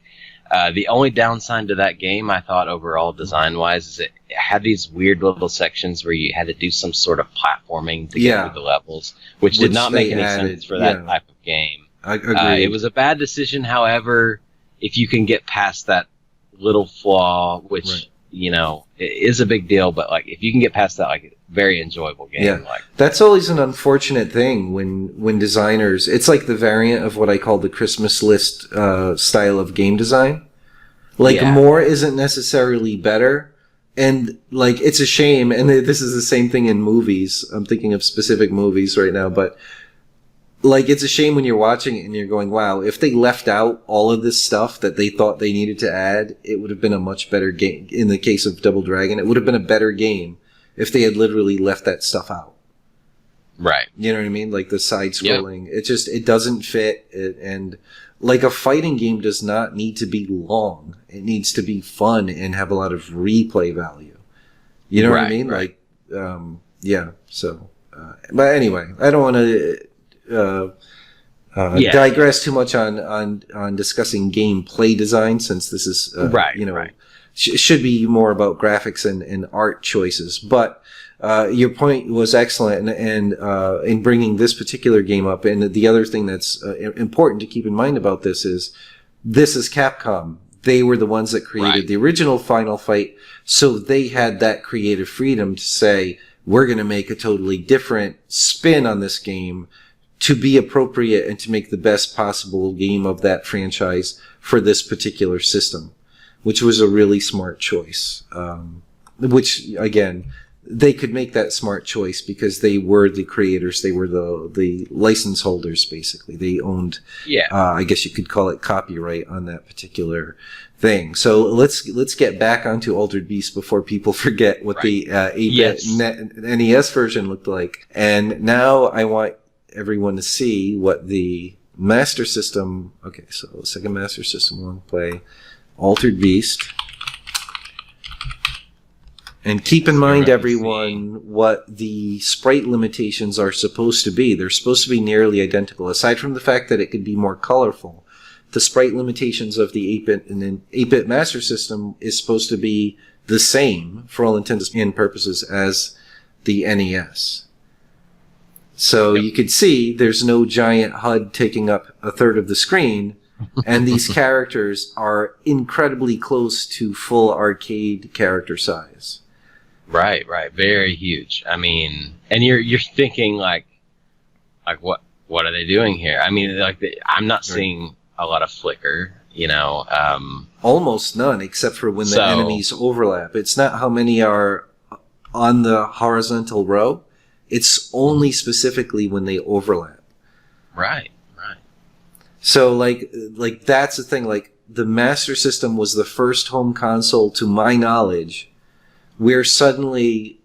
The only downside to that game, I thought, overall, design-wise, is it had these weird little sections where you had to do some sort of platforming to get through the levels, which did not make any sense for that type of game. I agree. It was a bad decision, however, if you can get past that little flaw, which... it is a big deal, but if you can get past that, very enjoyable game. Yeah, that's always an unfortunate thing when designers. It's like the variant of what I call the Christmas list style of game design. More isn't necessarily better, and it's a shame. And this is the same thing in movies. I'm thinking of specific movies right now, but. It's a shame when you're watching it and you're going, wow, if they left out all of this stuff that they thought they needed to add, it would have been a much better game. In the case of Double Dragon, it would have been a better game if they had literally left that stuff out. Right. You know what I mean? The side-scrolling. Yep. It doesn't fit. And a fighting game does not need to be long. It needs to be fun and have a lot of replay value. You know what I mean? Right. So, but anyway, I don't want to... digress too much on discussing gameplay design, since this is should be more about graphics and art choices. But your point was excellent, and in bringing this particular game up. And the other thing that's important to keep in mind about this is Capcom. They were the ones that created the original Final Fight, so they had that creative freedom to say, we're going to make a totally different spin on this game to be appropriate and to make the best possible game of that franchise for this particular system, which was a really smart choice. Which, again, they could make that smart choice because they were the creators. They were the license holders, basically. They owned, I guess you could call it copyright on that particular thing. So let's get back onto Altered Beast before people forget what the 8-bit NES version looked like. And now I want everyone to see what the Master System... Okay, so Sega Master System 1, play Altered Beast. And keep in mind, everyone, what the sprite limitations are supposed to be. They're supposed to be nearly identical. Aside from the fact that it could be more colorful, the sprite limitations of the 8-bit and then 8-bit Master System is supposed to be the same, for all intents and purposes, as the NES. So you could see there's no giant HUD taking up a third of the screen, and these characters are incredibly close to full arcade character size. Right. Very huge. I mean, and you're thinking like what are they doing here? I mean, I'm not seeing a lot of flicker, almost none, except for when the enemies overlap. It's not how many are on the horizontal row. It's only specifically when they overlap. Right. So like that's the thing. Like, the Master System was the first home console, to my knowledge, where suddenly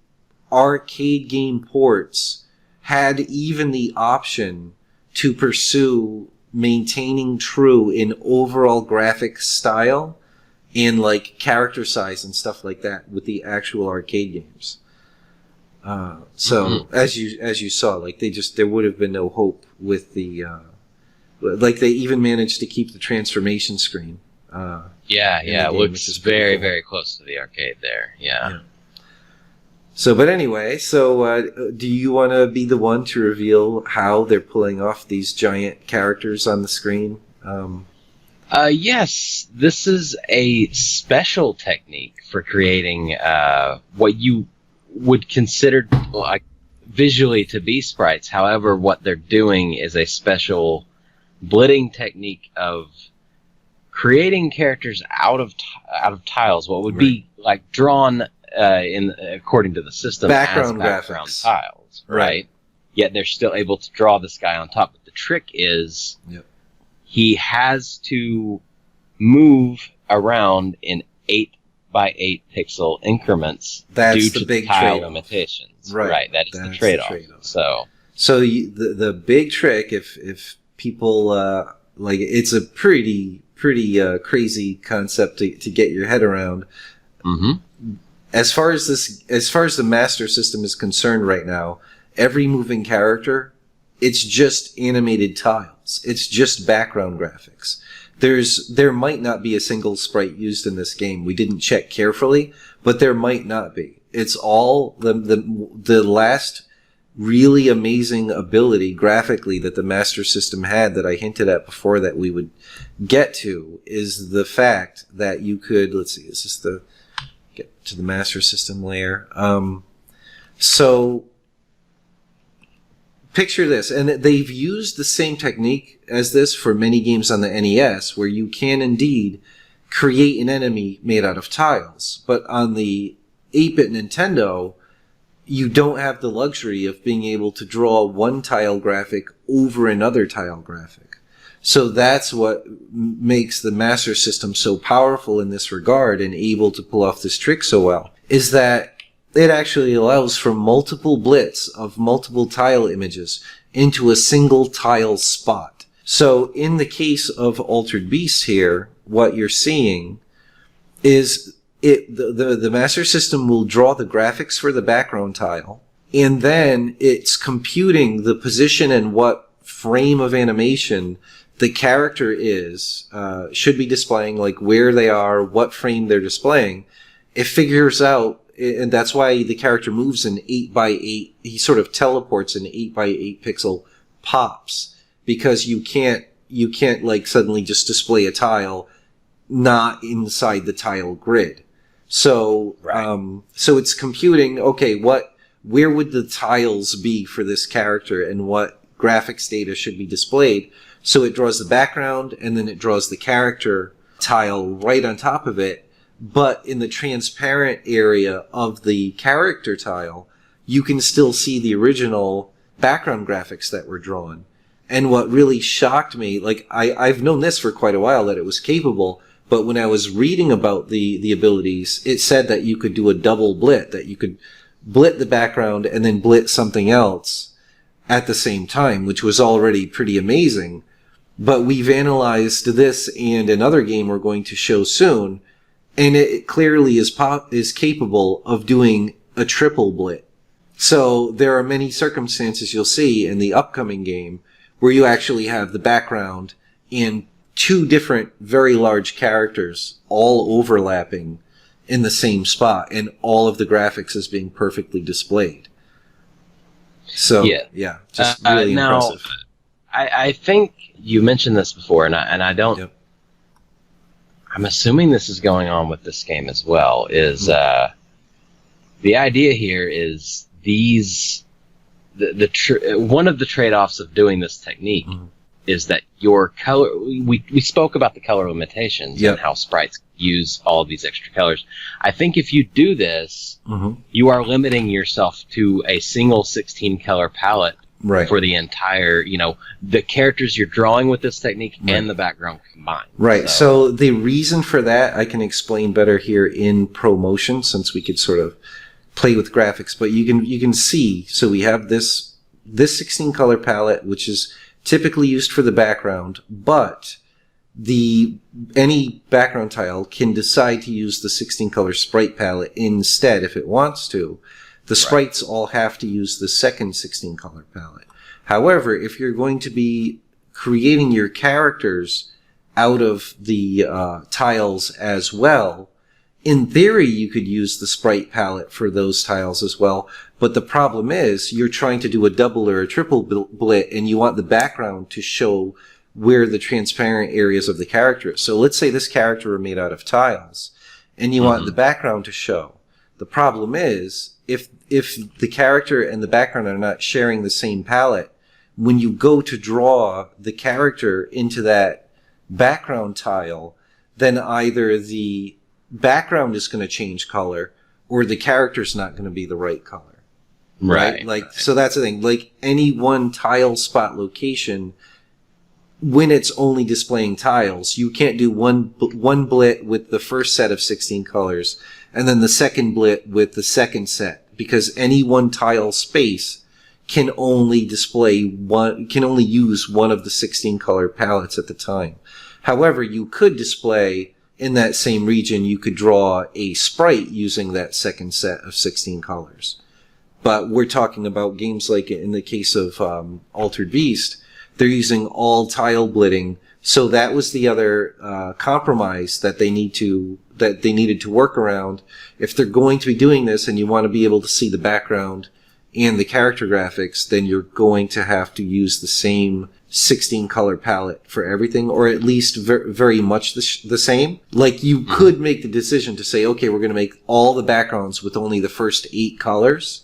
arcade game ports had even the option to pursue maintaining true in overall graphic style and like character size and stuff like that with the actual arcade games. As you saw, like there would have been no hope with the like they even managed to keep the transformation screen. It looks very, very close to the arcade there. Yeah. So, but anyway, do you want to be the one to reveal how they're pulling off these giant characters on the screen? Yes, this is a special technique for creating what you would consider like visually to be sprites. However, what they're doing is a special blitting technique of creating characters out of tiles. What would be like drawn according to the system background as background tiles, right? Yet they're still able to draw this guy on top. But the trick is he has to move around in 8x8 pixel increments due to the tile limitations. Right, that is the trade-off. So the big trick, if people like, it's a pretty crazy concept to get your head around. Mm-hmm. As far as the Master System is concerned right now, every moving character, it's just animated tiles. It's just background graphics. There might not be a single sprite used in this game. We didn't check carefully, but there might not be. It's all the last really amazing ability graphically that the Master System had that I hinted at before that we would get to is the fact that you could, let's see, is this get to the Master System layer. So picture this, and they've used the same technique as this for many games on the NES, where you can indeed create an enemy made out of tiles. But on the 8-bit Nintendo, you don't have the luxury of being able to draw one tile graphic over another tile graphic. So that's what makes the Master System so powerful in this regard and able to pull off this trick so well, is that it actually allows for multiple blits of multiple tile images into a single tile spot. So in the case of Altered Beast here, what you're seeing is the Master System will draw the graphics for the background tile, and then it's computing the position and what frame of animation the character should be displaying, like where they are, what frame they're displaying. It figures out, and that's why the character moves in 8x8. He sort of teleports in 8x8 pixel pops, because you can't like suddenly just display a tile not inside the tile grid. So, so it's computing, okay, where would the tiles be for this character and what graphics data should be displayed? So it draws the background and then it draws the character tile right on top of it. but in the transparent area of the character tile, you can still see the original background graphics that were drawn. And what really shocked me, like I've known this for quite a while that it was capable, but when I was reading about the abilities, it said that you could do a double blit, that you could blit the background and then blit something else at the same time, which was already pretty amazing. But we've analyzed this and another game we're going to show soon, and it clearly is capable of doing a triple blit. So there are many circumstances you'll see in the upcoming game where you actually have the background and two different very large characters all overlapping in the same spot, and all of the graphics is being perfectly displayed. So, yeah, just really impressive. I think you mentioned this before, and I don't... Yep. I'm assuming this is going on with this game as well, is the idea here is one of the trade-offs of doing this technique is that your color... We spoke about the color limitations and how sprites use all of these extra colors. I think if you do this, you are limiting yourself to a single 16-color palette for the entire, the characters you're drawing with this technique and the background combined. Right. So the reason for that I can explain better here in ProMotion, since we could sort of play with graphics. But you can see, so we have this 16-color palette, which is typically used for the background, but any background tile can decide to use the 16-color sprite palette instead if it wants to. The sprites all have to use the second 16-color palette. However, if you're going to be creating your characters out of the tiles as well, in theory you could use the sprite palette for those tiles as well. But the problem is you're trying to do a double or a triple blit, and you want the background to show where the transparent areas of the character is. So let's say this character are made out of tiles, and you want the background to show. The problem is, if the character and the background are not sharing the same palette, when you go to draw the character into that background tile, then either the background is going to change color or the character's not going to be the right color. Right? So that's the thing. Like any one tile spot location, when it's only displaying tiles, you can't do one blit with the first set of 16 colors and then the second blit with the second set, because any one tile space can only use one of the 16 color palettes at the time. However, you could display in that same region, you could draw a sprite using that second set of 16 colors. But we're talking about games like in the case of Altered Beast, they're using all tile blitting. So that was the other compromise that they needed to work around. If they're going to be doing this and you want to be able to see the background and the character graphics, then you're going to have to use the same 16 color palette for everything, or at least very much the same. Like you could make the decision to say, okay, we're going to make all the backgrounds with only the first 8 colors.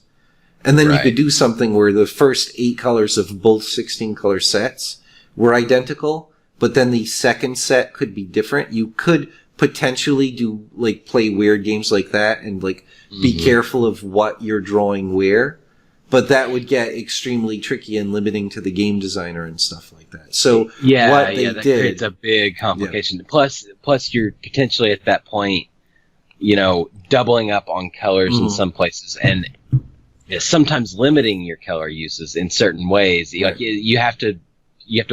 And then you could do something where the first 8 colors of both 16 color sets were identical, but then the second set could be different. You could potentially play weird games like that and be careful of what you're drawing where, but that would get extremely tricky and limiting to the game designer and stuff like that. So that creates a big complication. Yeah. Plus you're potentially at that point, doubling up on colors in some places and sometimes limiting your color uses in certain ways. You have to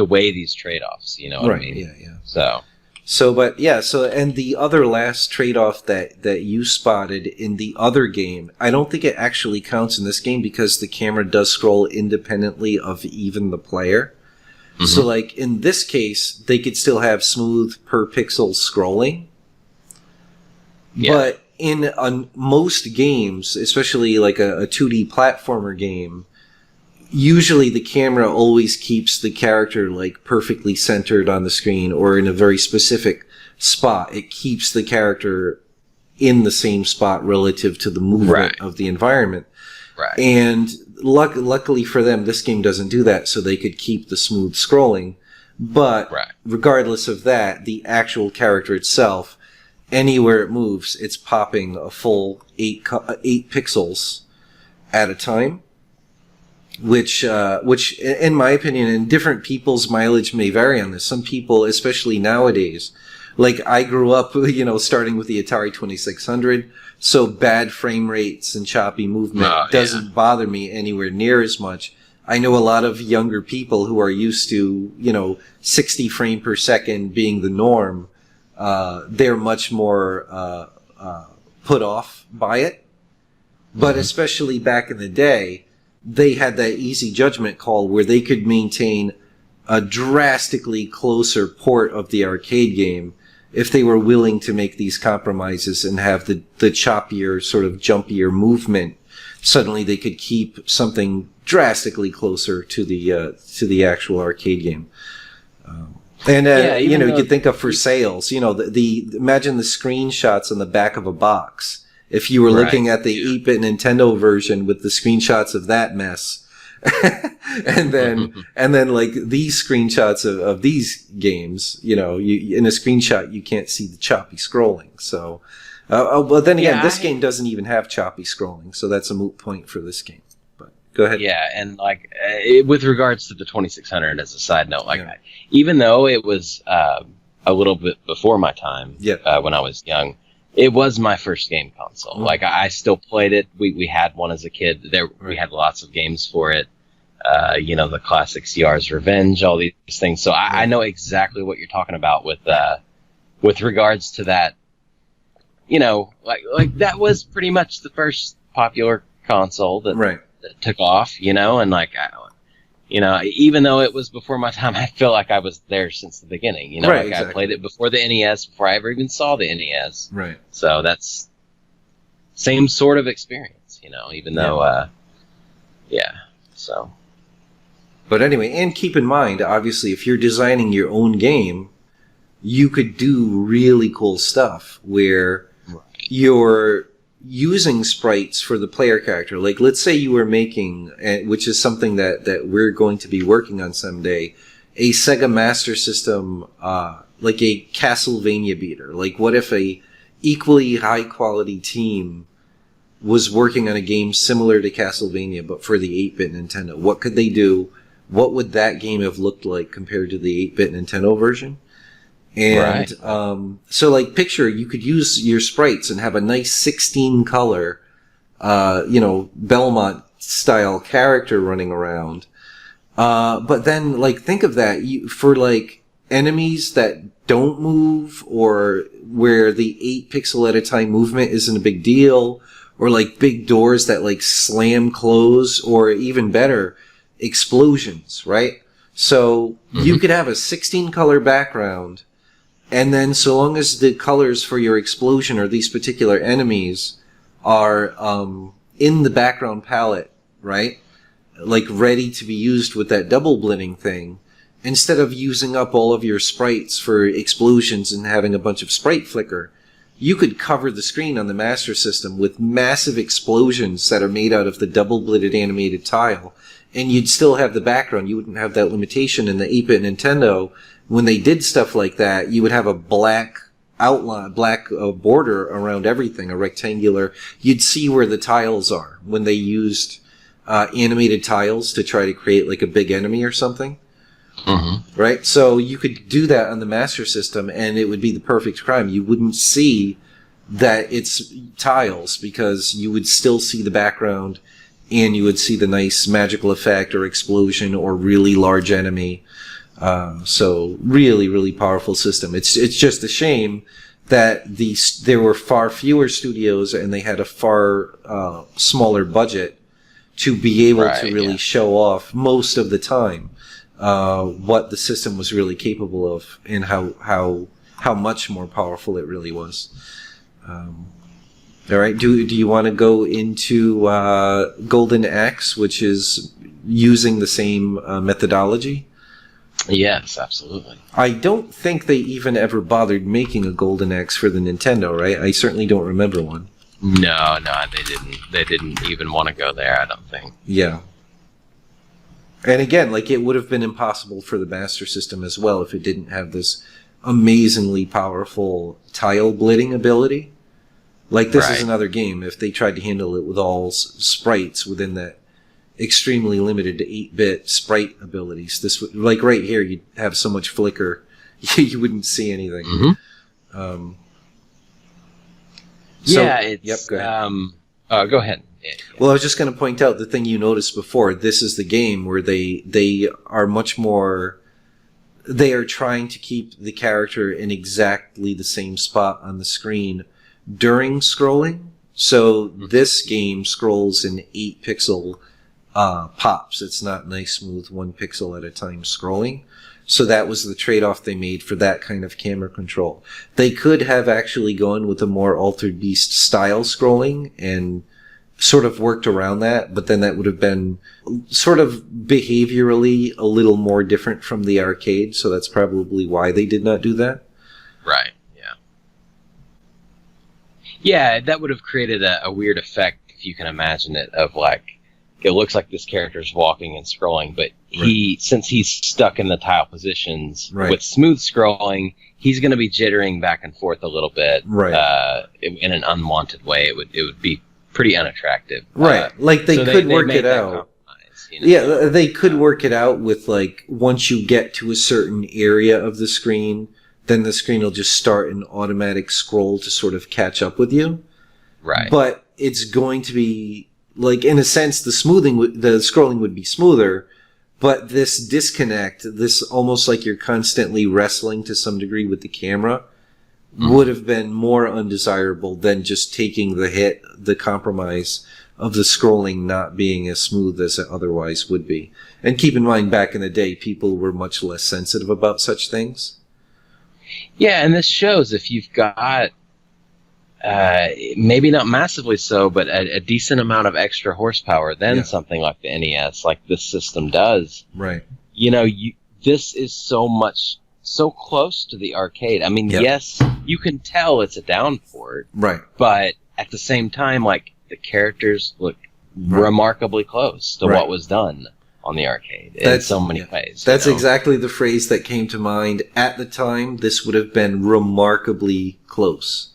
weigh these trade-offs, you know what I mean? Yeah. And the other last trade-off that you spotted in the other game, I don't think it actually counts in this game because the camera does scroll independently of even the player. So in this case, they could still have smooth per pixel scrolling. Yeah. But in most games, especially like a 2D platformer game, usually the camera always keeps the character perfectly centered on the screen or in a very specific spot. It keeps the character in the same spot relative to the movement of the environment. Right. And luckily for them, this game doesn't do that, so they could keep the smooth scrolling. But regardless of that, the actual character itself anywhere it moves, it's popping a full 8 pixels at a time. Which in my opinion, and different people's mileage may vary on this. Some people, especially nowadays, like I grew up, starting with the Atari 2600, so bad frame rates and choppy movement doesn't bother me anywhere near as much. I know a lot of younger people who are used to, 60 frame per second being the norm. They're much more put off by it. But especially back in the day, they had that easy judgment call where they could maintain a drastically closer port of the arcade game if they were willing to make these compromises and have the choppier, sort of jumpier movement. Suddenly they could keep something drastically closer to the actual arcade game. You could think of for sales, imagine the screenshots on the back of a box. If you were looking at the 8-bit Nintendo version with the screenshots of that mess, and then like these screenshots of these games, in a screenshot you can't see the choppy scrolling. So, but then again, this game doesn't even have choppy scrolling, so that's a moot point for this game. But go ahead. Yeah, and like with regards to the 2600, as a side note, even though it was a little bit before my time, when I was young. It was my first game console. Mm-hmm. Like I still played it. We had one as a kid. We had lots of games for it. The classic CR's Revenge, all these things. So I know exactly what you're talking about with regards to that. Like that was pretty much the first popular console that took off. And like. Even though it was before my time, I feel like I was there since the beginning. I played it before the NES, before I ever even saw the NES. Right. So that's same sort of experience, even though, so. But anyway, and keep in mind, obviously, if you're designing your own game, you could do really cool stuff where you're using sprites for the player character. Like, let's say you were making, which is something that we're going to be working on someday, a Sega Master System, like a Castlevania beater. Like, what if a equally high quality team was working on a game similar to Castlevania, but for the 8-bit Nintendo? What could they do? What would that game have looked like compared to the 8-bit Nintendo version? And so, like, picture you could use your sprites and have a nice 16-color, Belmont-style character running around. But then, like, think of that for, like, enemies that don't move, or where the 8-pixel-at-a-time movement isn't a big deal, or, like, big doors that, like, slam close, or even better, explosions, right? So you could have a 16-color background. And then so long as the colors for your explosion or these particular enemies are in the background palette, right? Like ready to be used with that double blending thing, instead of using up all of your sprites for explosions and having a bunch of sprite flicker, you could cover the screen on the Master System with massive explosions that are made out of the double blended animated tile. And you'd still have the background. You wouldn't have that limitation in the 8-bit Nintendo. When they did stuff like that, you would have a black outline, black border around everything, a rectangular. You'd see where the tiles are when they used animated tiles to try to create like a big enemy or something. Mm-hmm. Right? So you could do that on the Master System, and it would be the perfect crime. You wouldn't see that it's tiles because you would still see the background, and you would see the nice magical effect or explosion or really large enemy. So really, really powerful system. It's just a shame that there were far fewer studios and they had a far smaller budget to be able to really show off most of the time what the system was really capable of and how much more powerful it really was. All right. Do you want to go into Golden Axe, which is using the same methodology? Yes, absolutely. I don't think they even ever bothered making a Golden Axe for the Nintendo, right? I certainly don't remember one. No, they didn't. They didn't even want to go there, I don't think. Yeah. And again, like, it would have been impossible for the Master System as well if it didn't have this amazingly powerful tile blitting ability. Like, this is Right. another game. If they tried to handle it with all sprites within that extremely limited to 8-bit sprite abilities, this would, like right here, you'd have so much flicker, you wouldn't see anything. Mm-hmm. So, Yeah, it's yep, go ahead. Go ahead. Yeah. Well, I was just going to point out the thing you noticed before. This is the game where they are much more. They are trying to keep the character in exactly the same spot on the screen during scrolling. So this game scrolls in 8-pixel pops. It's not nice, smooth 1 pixel at a time scrolling. So that was the trade-off they made for that kind of camera control. They could have actually gone with a more Altered Beast style scrolling and sort of worked around that, but then that would have been sort of behaviorally a little more different from the arcade, so that's probably why they did not do that. Right. Yeah. Yeah, that would have created a weird effect, if you can imagine it, of like, it looks like this character's walking and scrolling, but since he's stuck in the tile positions with smooth scrolling, he's going to be jittering back and forth a little bit, in an unwanted way. It would be pretty unattractive. Like they could work it out. You know? Yeah, they could work it out with, like, once you get to a certain area of the screen, then the screen will just start an automatic scroll to sort of catch up with you. Right. But it's going to be, like, in a sense, the scrolling would be smoother, but this disconnect, this almost like you're constantly wrestling to some degree with the camera, would have been more undesirable than just taking the compromise of the scrolling not being as smooth as it otherwise would be. And keep in mind, back in the day, people were much less sensitive about such things. Yeah, and this shows if you've got, maybe not massively so, but a decent amount of extra horsepower than something like the NES, like this system does. Right. You know, this is so close to the arcade. I mean, yes, you can tell it's a downport. Right. But at the same time, like, the characters look remarkably close to what was done on the arcade in so many ways. That's exactly the phrase that came to mind. At the time, this would have been remarkably close.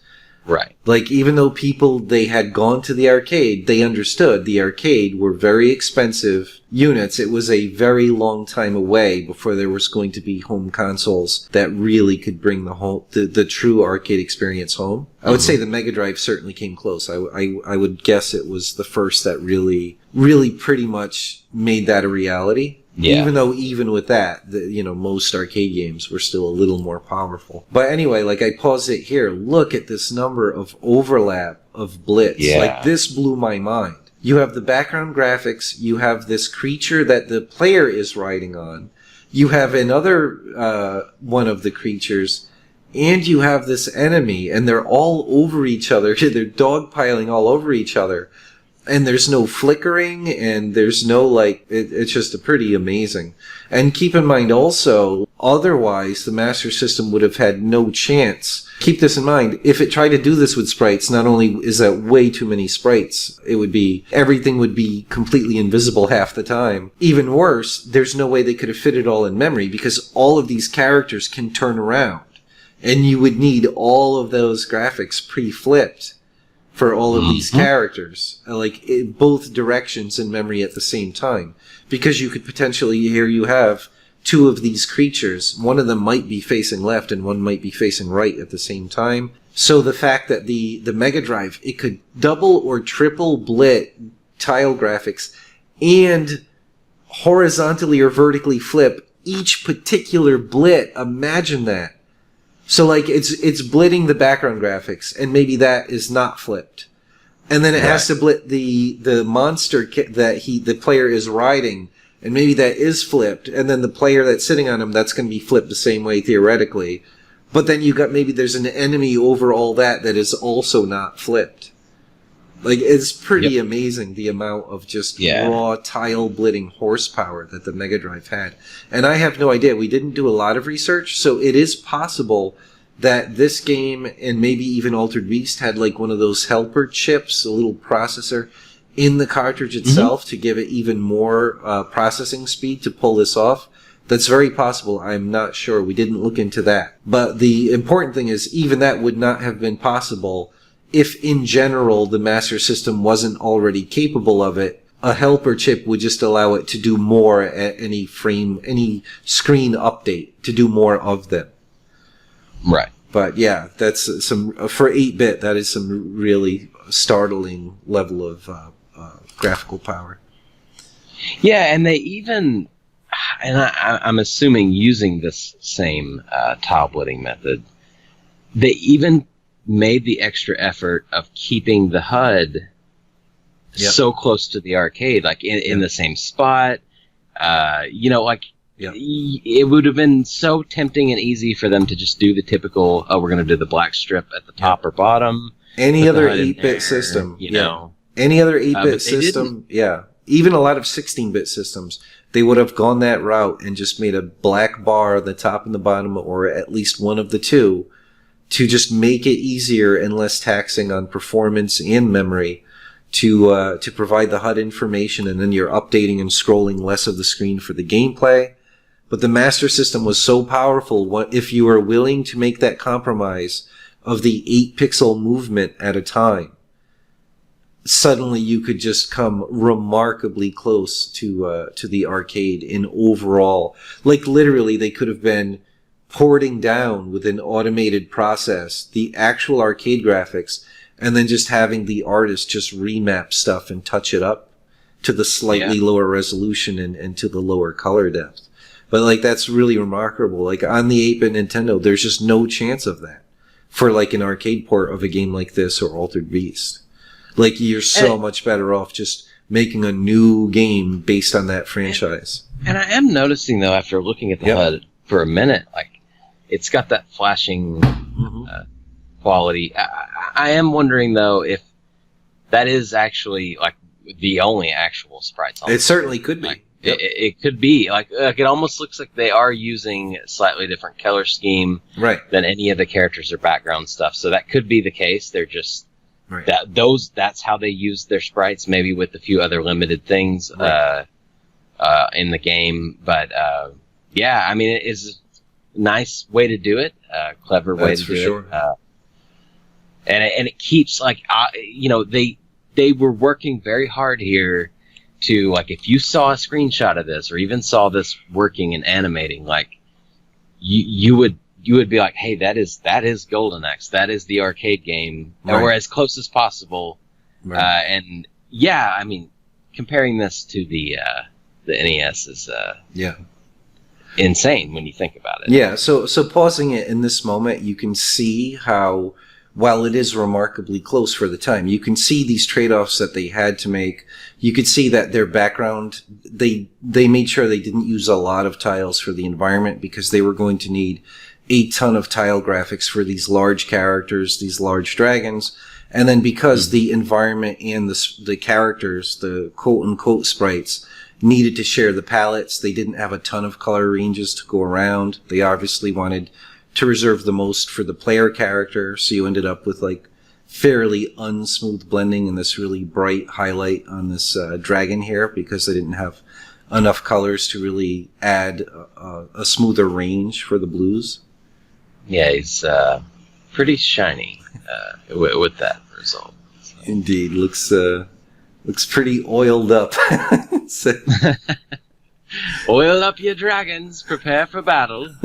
Right. Like, even though they had gone to the arcade, they understood the arcade were very expensive units. It was a very long time away before there was going to be home consoles that really could bring the true arcade experience home. I would say the Mega Drive certainly came close. I would guess it was the first that really pretty much made that a reality. Yeah. Even though, even with that, most arcade games were still a little more powerful. But anyway, like, I pause it here. Look at this number of overlap of blitz. Yeah. Like, this blew my mind. You have the background graphics. You have this creature that the player is riding on. You have another one of the creatures. And you have this enemy. And they're all over each other. They're dogpiling all over each other. And there's no flickering, and there's no, like, it's just pretty amazing. And keep in mind also, otherwise, the Master System would have had no chance. Keep this in mind, if it tried to do this with sprites, not only is that way too many sprites, everything would be completely invisible half the time. Even worse, there's no way they could have fit it all in memory, because all of these characters can turn around. And you would need all of those graphics pre-flipped for all of these characters, like, in both directions in memory at the same time. Because you could potentially, here you have two of these creatures. One of them might be facing left and one might be facing right at the same time. So the fact that the Mega Drive, it could double or triple blit tile graphics and horizontally or vertically flip each particular blit. Imagine that. So, like, it's blitting the background graphics, and maybe that is not flipped. And then it has to blit the monster that the player is riding, and maybe that is flipped. And then the player that's sitting on him, that's going to be flipped the same way, theoretically. But then maybe there's an enemy over all that is also not flipped. Like, it's pretty amazing the amount of just raw tile blitting horsepower that the Mega Drive had. And I have no idea. We didn't do a lot of research, so it is possible that this game and maybe even Altered Beast had, like, one of those helper chips, a little processor in the cartridge itself to give it even more processing speed to pull this off. That's very possible. I'm not sure. We didn't look into that. But the important thing is even that would not have been possible if in general the Master System wasn't already capable of it. A helper chip would just allow it to do more at any screen update, to do more of them. Right. But yeah, that's for 8-bit, that is some really startling level of graphical power. Yeah, and they even, and I'm assuming using this same tile blitting method, they even made the extra effort of keeping the HUD so close to the arcade, like in the same spot. It would have been so tempting and easy for them to just do the typical, we're going to do the black strip at the top or bottom. Any other 8-bit system, any other 8-bit system, even a lot of 16-bit systems, they would have gone that route and just made a black bar on the top and the bottom, or at least one of the two, to just make it easier and less taxing on performance and memory to provide the HUD information, and then you're updating and scrolling less of the screen for the gameplay. But the Master System was so powerful, if you were willing to make that compromise of the 8-pixel movement at a time, suddenly you could just come remarkably close to the arcade in overall. Like literally, they could have been porting down with an automated process the actual arcade graphics, and then just having the artist just remap stuff and touch it up to the slightly lower resolution and to the lower color depth. But like, that's really remarkable. Like on the 8-bit Nintendo, there's just no chance of that for like an arcade port of a game like this or Altered Beast. Like, you're so much better off just making a new game based on that franchise. And I am noticing, though, after looking at the HUD for a minute, like, it's got that flashing quality. I am wondering, though, if that is actually, like, the only actual sprites on it. Certainly could be. Like, it could be. Like, it almost looks like they are using a slightly different color scheme than any of the characters or background stuff. So that could be the case. They're just... Right. That's how they use their sprites, maybe with a few other limited things in the game. But I mean, it is a nice way to do it, clever way to do it. And it keeps they were working very hard here to, like, if you saw a screenshot of this or even saw this working and animating, like you would be like, hey, that is Golden Axe. That is the arcade game. Or as close as possible. And yeah, I mean, comparing this to the NES is insane when you think about it. Yeah, so pausing it in this moment, you can see how, while it is remarkably close for the time, you can see these trade-offs that they had to make. You could see that their background, they made sure they didn't use a lot of tiles for the environment because they were going to need a ton of tile graphics for these large characters, these large dragons. And then because the environment and the characters, the quote-unquote sprites, needed to share the palettes, they didn't have a ton of color ranges to go around. They obviously wanted to reserve the most for the player character, so you ended up with like fairly unsmooth blending and this really bright highlight on this dragon here because they didn't have enough colors to really add a smoother range for the blues. Yeah, he's pretty shiny with that result. So. Indeed, looks pretty oiled up. Oil up your dragons, prepare for battle.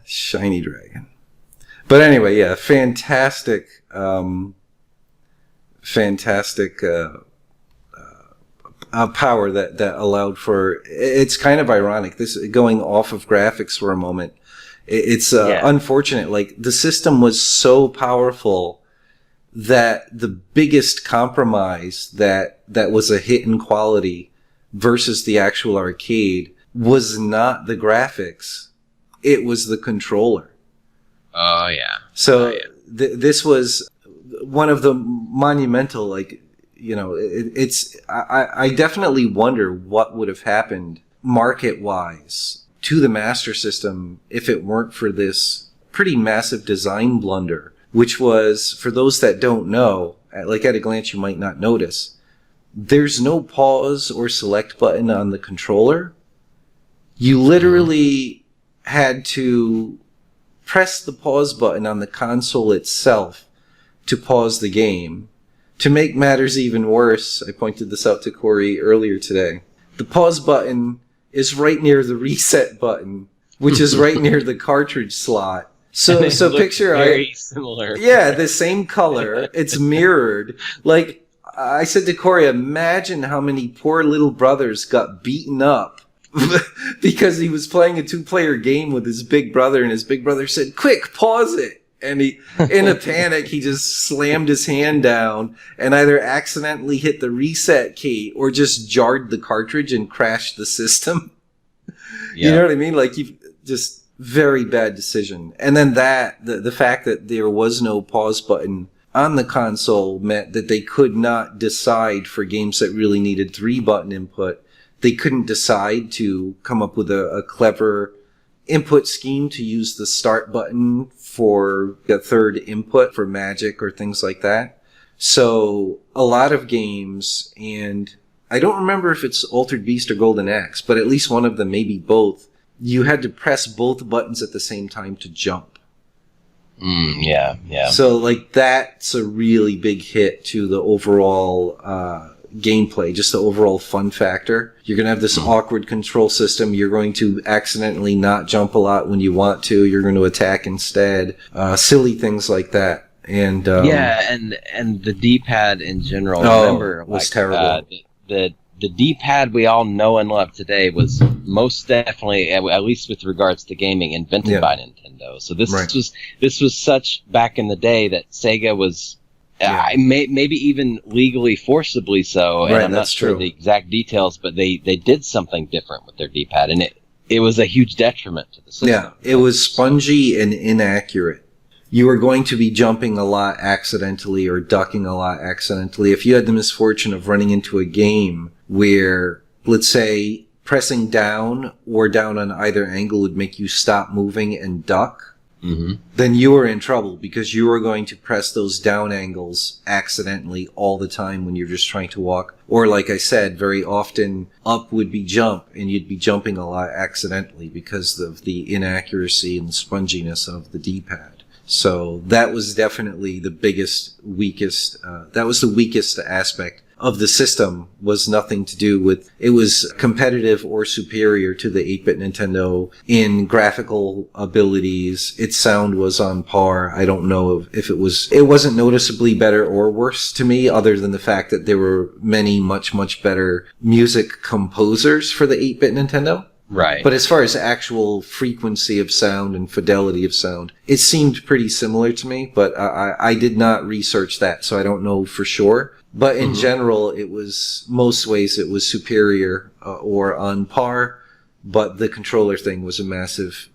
Shiny dragon. But anyway, yeah, fantastic power that allowed for. It's kind of ironic. This going off of graphics for a moment. It's unfortunate. Like, the system was so powerful that the biggest compromise that was a hit in quality versus the actual arcade was not the graphics. It was the controller. Oh yeah. So this was one of the monumental, like, you know, I definitely wonder what would have happened market-wise to the Master System if it weren't for this pretty massive design blunder, which was, for those that don't know, like at a glance you might not notice, there's no pause or select button on the controller. You literally had to press the pause button on the console itself to pause the game. To make matters even worse, I pointed this out to Corey earlier today, the pause button is right near the reset button, which is right near the cartridge slot. So picture very similar. Yeah, the same color. It's mirrored. Like I said to Corey, imagine how many poor little brothers got beaten up because he was playing a 2-player game with his big brother, and his big brother said, "Quick, pause it." And he, in a panic, he just slammed his hand down and either accidentally hit the reset key or just jarred the cartridge and crashed the system. Yeah. You know what I mean? Like, just very bad decision. And then the fact that there was no pause button on the console meant that they could not decide for games that really needed 3-button input. They couldn't decide to come up with a clever input scheme to use the start button for the third input for magic or things like that. So a lot of games, and I don't remember if it's Altered Beast or Golden Axe, but at least one of them, maybe both, you had to press both buttons at the same time to jump. Yeah. So like that's a really big hit to the overall gameplay, just the overall fun factor. You're going to have this awkward control system. You're going to accidentally not jump a lot when you want to. You're going to attack instead. Silly things like that. And and the D-pad in general. Remember, was terrible. The D-pad we all know and love today was most definitely, at least with regards to gaming, invented by Nintendo. So this was such back in the day that Sega was. Maybe even legally forcibly so, and I'm not sure the exact details, but they did something different with their D-pad, and it was a huge detriment to the system. Yeah, it was spongy and inaccurate. You were going to be jumping a lot accidentally or ducking a lot accidentally. If you had the misfortune of running into a game where, let's say, pressing down or down on either angle would make you stop moving and duck, then you were in trouble because you were going to press those down angles accidentally all the time when you're just trying to walk. Or like I said, very often up would be jump, and you'd be jumping a lot accidentally because of the inaccuracy and sponginess of the D-pad. So that was definitely the weakest aspect of the system. Was nothing to do with it was competitive or superior to the 8-bit Nintendo in graphical abilities. Its sound was on par. I don't know if it wasn't noticeably better or worse to me, other than the fact that there were many much better music composers for the 8-bit Nintendo. Right. But as far as actual frequency of sound and fidelity of sound, it seemed pretty similar to me, but I did not research that, so I don't know for sure. But in general, most ways it was superior or on par, but the controller thing was a massive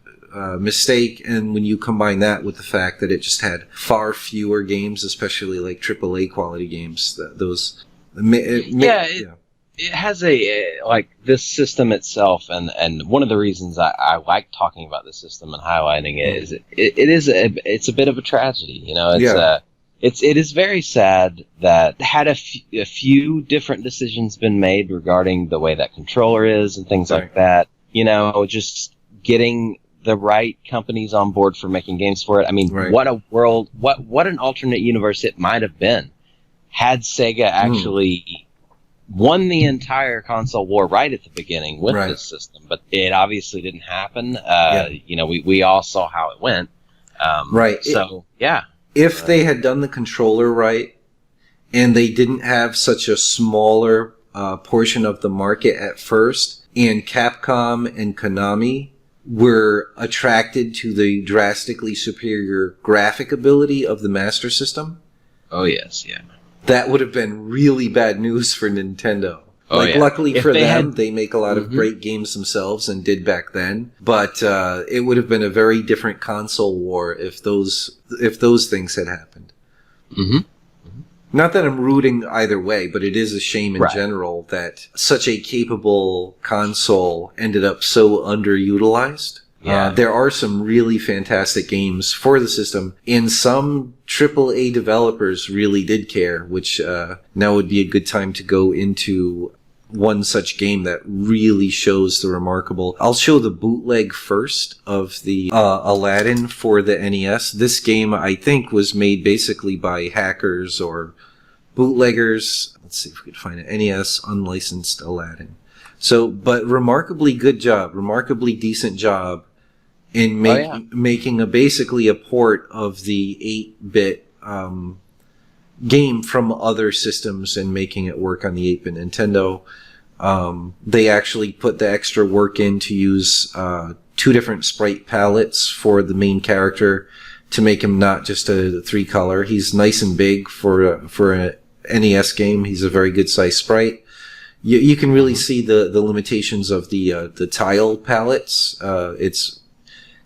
mistake. And when you combine that with the fact that it just had far fewer games, especially like AAA quality games, it has like this system itself, and one of the reasons I like talking about this system and highlighting it is it's a bit of a tragedy, you know. It is very sad that had a few different decisions been made regarding the way that controller is and things like that, you know, just getting the right companies on board for making games for it. I mean, what a world, what an alternate universe it might have been had Sega actually won the entire console war right at the beginning with this system, but it obviously didn't happen. You know, we all saw how it went. If they had done the controller right, and they didn't have such a smaller portion of the market at first, and Capcom and Konami were attracted to the drastically superior graphic ability of the Master System. Oh, yes, yeah. That would have been really bad news for Nintendo. Luckily for them, they make a lot of great games themselves and did back then. But it would have been a very different console war if those things had happened. Not that I'm rooting either way, but it is a shame in general that such a capable console ended up so underutilized. There are some really fantastic games for the system, and some AAA developers really did care, which now would be a good time to go into one such game that really shows the remarkable. I'll show the bootleg first of the Aladdin for the NES. This game, I think, was made basically by hackers or bootleggers. Let's see if we can find it. NES unlicensed Aladdin. So, but remarkably good job, remarkably decent job in making basically a port of the 8-bit game from other systems and making it work on the 8-bit Nintendo. They actually put the extra work in to use 2 different sprite palettes for the main character to make him not just a 3-color. He's nice and big for a NES game. He's a very good sized sprite. You can really see the limitations of the tile palettes. It's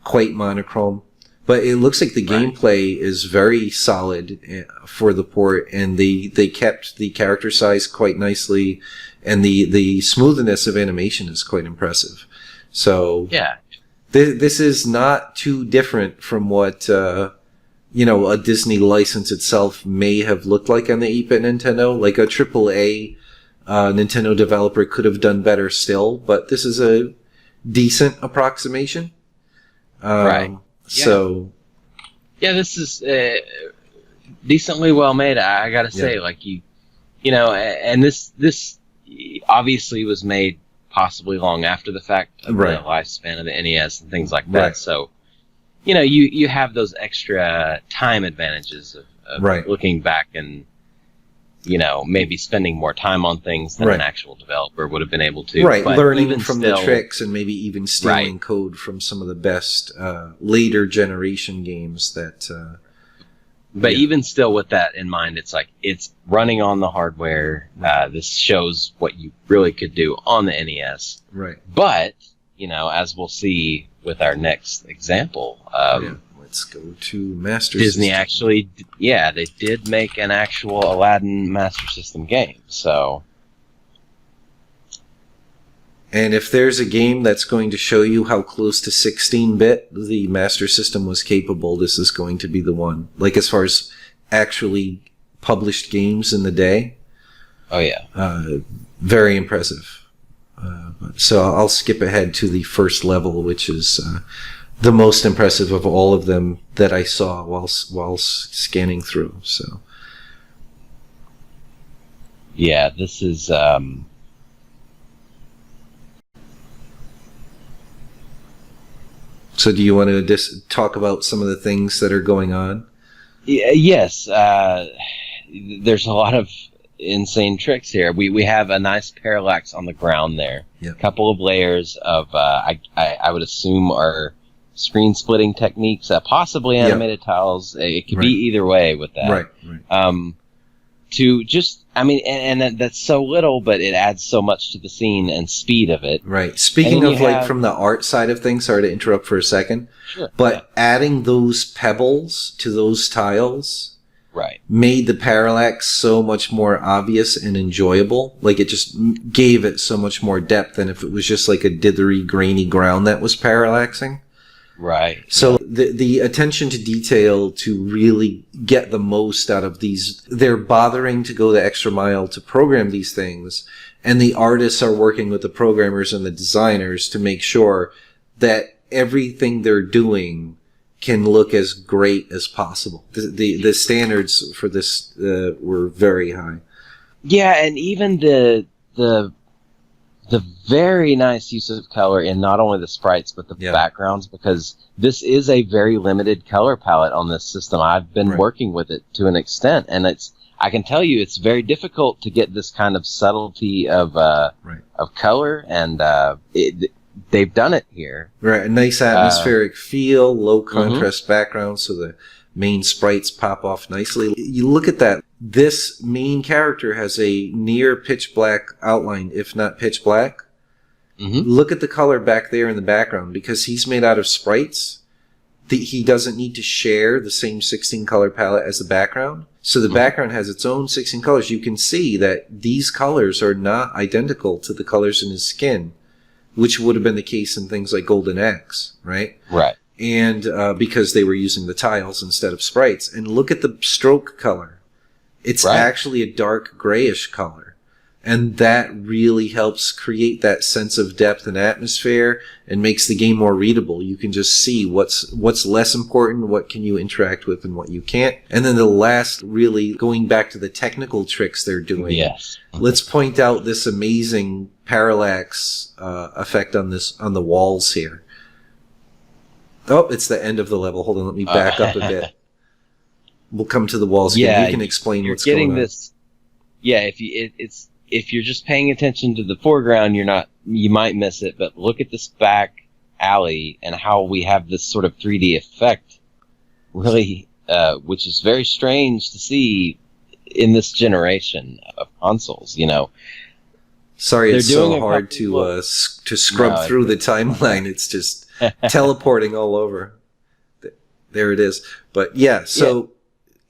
quite monochrome, but it looks like the gameplay is very solid for the port, and they kept the character size quite nicely, and the smoothness of animation is quite impressive. So yeah, this is not too different from what a Disney license itself may have looked like on the 8-bit Nintendo. Like a AAA Nintendo developer could have done better still, but this is a decent approximation. Right. So, yeah, this is decently well made. I gotta say, like and this obviously was made possibly long after the fact of the lifespan of the NES and things like that. Right. So, you have those extra time advantages of looking back and maybe spending more time on things than an actual developer would have been able to. Right, but learning from the tricks and maybe even stealing code from some of the best later generation games that... But even still with that in mind, it's like, it's running on the hardware. This shows what you really could do on the NES. Right. But, as we'll see with our next example... Let's go to Master Disney System. Actually, they did make an actual Aladdin Master System game, so... And if there's a game that's going to show you how close to 16-bit the Master System was capable, this is going to be the one. Like, as far as actually published games in the day. Oh, yeah. Very impressive. So I'll skip ahead to the first level, which is... the most impressive of all of them that I saw while scanning through. So, yeah, this is. So, do you want to talk about some of the things that are going on? Yes, there's a lot of insane tricks here. We have a nice parallax on the ground there. Yep. A couple of layers of I would assume are screen splitting techniques, possibly animated tiles. It could be either way with that. Right. To just, and that's so little, but it adds so much to the scene and speed of it. Right. Speaking of from the art side of things, sorry to interrupt for a second, but adding those pebbles to those tiles made the parallax so much more obvious and enjoyable. Like, it just gave it so much more depth than if it was just like a dithery, grainy ground that was parallaxing. Right. So the attention to detail to really get the most out of these, they're bothering to go the extra mile to program these things, and the artists are working with the programmers and the designers to make sure that everything they're doing can look as great as possible. The standards for this were very high. Yeah, and even the very nice use of color in not only the sprites but the backgrounds, because this is a very limited color palette on this system. I've been working with it to an extent, and I can tell you it's very difficult to get this kind of subtlety of color, and they've done it here. Right, a nice atmospheric feel, low contrast background, so the main sprites pop off nicely. You look at that. This main character has a near pitch black outline, if not pitch black. Look at the color back there in the background, because he's made out of sprites. He doesn't need to share the same 16 color palette as the background. So the background has its own 16 colors. You can see that these colors are not identical to the colors in his skin, which would have been the case in things like Golden Axe, right? Right. And because they were using the tiles instead of sprites. And look at the stroke color. It's actually a dark grayish color. And that really helps create that sense of depth and atmosphere and makes the game more readable. You can just see what's less important, what can you interact with and what you can't. And then the last, really going back to the technical tricks they're doing. Yes. Let's point out this amazing parallax effect on the walls here. Oh, it's the end of the level. Hold on, let me back up a bit. We'll come to the walls again. You can explain what's going on. This, yeah, if you're just paying attention to the foreground, you might miss it, but look at this back alley and how we have this sort of 3D effect, really, which is very strange to see in this generation of consoles, Sorry, it's so hard to scrub through the timeline. It's just teleporting all over. There it is. But yeah, so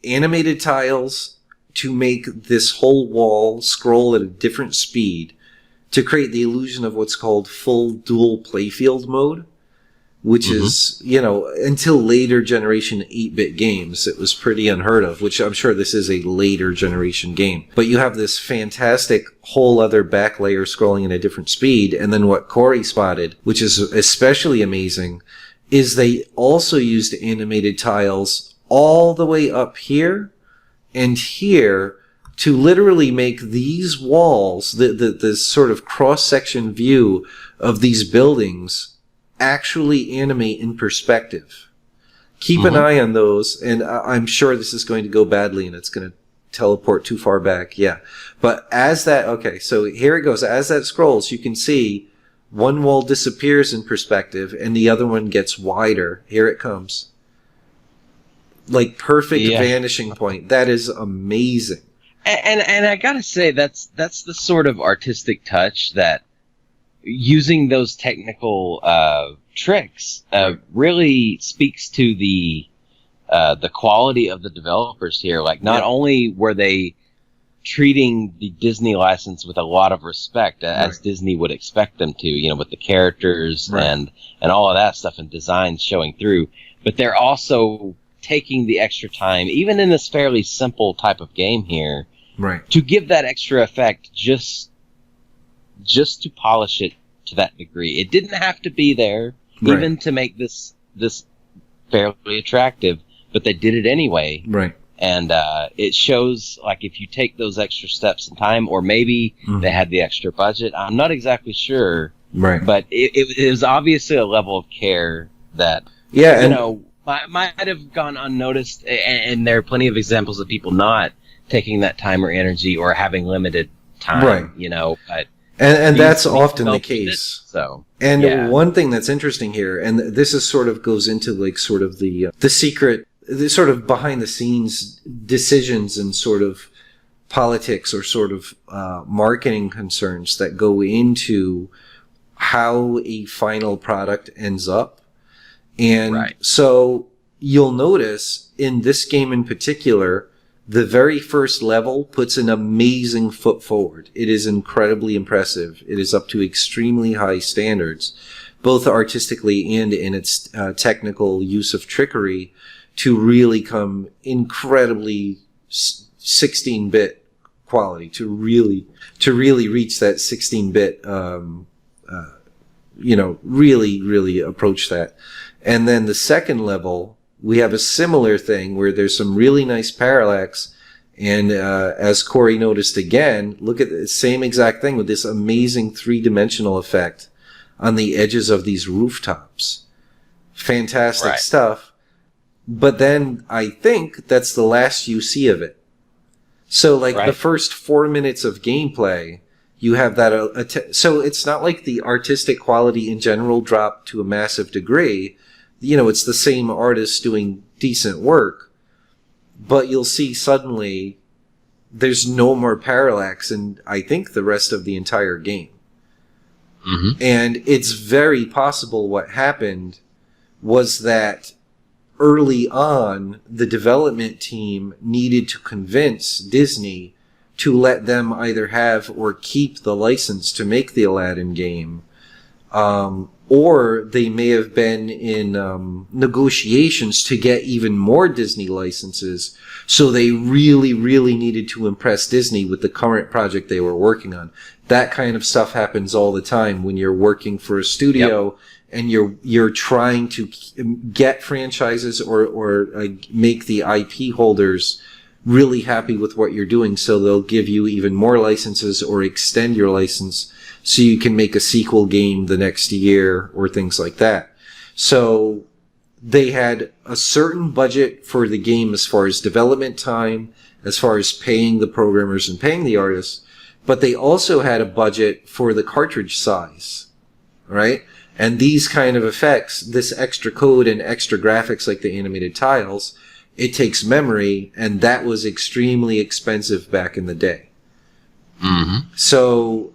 animated tiles to make this whole wall scroll at a different speed to create the illusion of what's called full dual playfield mode, which is, until later generation 8-bit games, it was pretty unheard of, which I'm sure this is a later generation game. But you have this fantastic whole other back layer scrolling at a different speed. And then what Corey spotted, which is especially amazing, is they also used animated tiles all the way up here and here to literally make these walls, the sort of cross-section view of these buildings, actually animate in perspective. Keep an eye on those, and I'm sure this is going to go badly and it's going to teleport too far back. Yeah. But so here it goes. As that scrolls, you can see one wall disappears in perspective and the other one gets wider. Here it comes. Like perfect vanishing point. That is amazing. And I gotta say, that's the sort of artistic touch that using those technical tricks really speaks to the quality of the developers here. Like, not only were they treating the Disney license with a lot of respect, as Disney would expect them to, with the characters and all of that stuff and designs showing through, but they're also taking the extra time, even in this fairly simple type of game here, to give that extra effect just to polish it to that degree. It didn't have to be there, even to make this fairly attractive, but they did it anyway. And it shows, like, if you take those extra steps in time, or maybe they had the extra budget, I'm not exactly sure, but it was obviously a level of care that, might have gone unnoticed, and there are plenty of examples of people not taking that time or energy or having limited time, but and that's often the case. And one thing that's interesting here, and this is sort of goes into like sort of the secret, the sort of behind the scenes decisions and sort of politics or sort of marketing concerns that go into how a final product ends up. And so you'll notice in this game in particular, the very first level puts an amazing foot forward. It is incredibly impressive. It is up to extremely high standards, both artistically and in its technical use of trickery, to really come incredibly 16-bit quality, to really reach that 16-bit, really approach that. And then the second level, we have a similar thing where there's some really nice parallax. And as Corey noticed again, look at the same exact thing with this amazing three-dimensional effect on the edges of these rooftops. Fantastic stuff. But then I think that's the last you see of it. So the first 4 minutes of gameplay, you have that. So it's not like the artistic quality in general dropped to a massive degree. It's the same artist doing decent work, but you'll see suddenly there's no more parallax in, I think, the rest of the entire game. And it's very possible what happened was that early on, the development team needed to convince Disney to let them either have or keep the license to make the Aladdin game, Or they may have been in negotiations to get even more Disney licenses. So they really, really needed to impress Disney with the current project they were working on. That kind of stuff happens all the time when you're working for a studio and you're trying to get franchises or make the IP holders really happy with what you're doing. So they'll give you even more licenses or extend your license so you can make a sequel game the next year or things like that. So they had a certain budget for the game as far as development time, as far as paying the programmers and paying the artists, but they also had a budget for the cartridge size, right? And these kind of effects, this extra code and extra graphics like the animated tiles, it takes memory, and that was extremely expensive back in the day. Mm-hmm. So,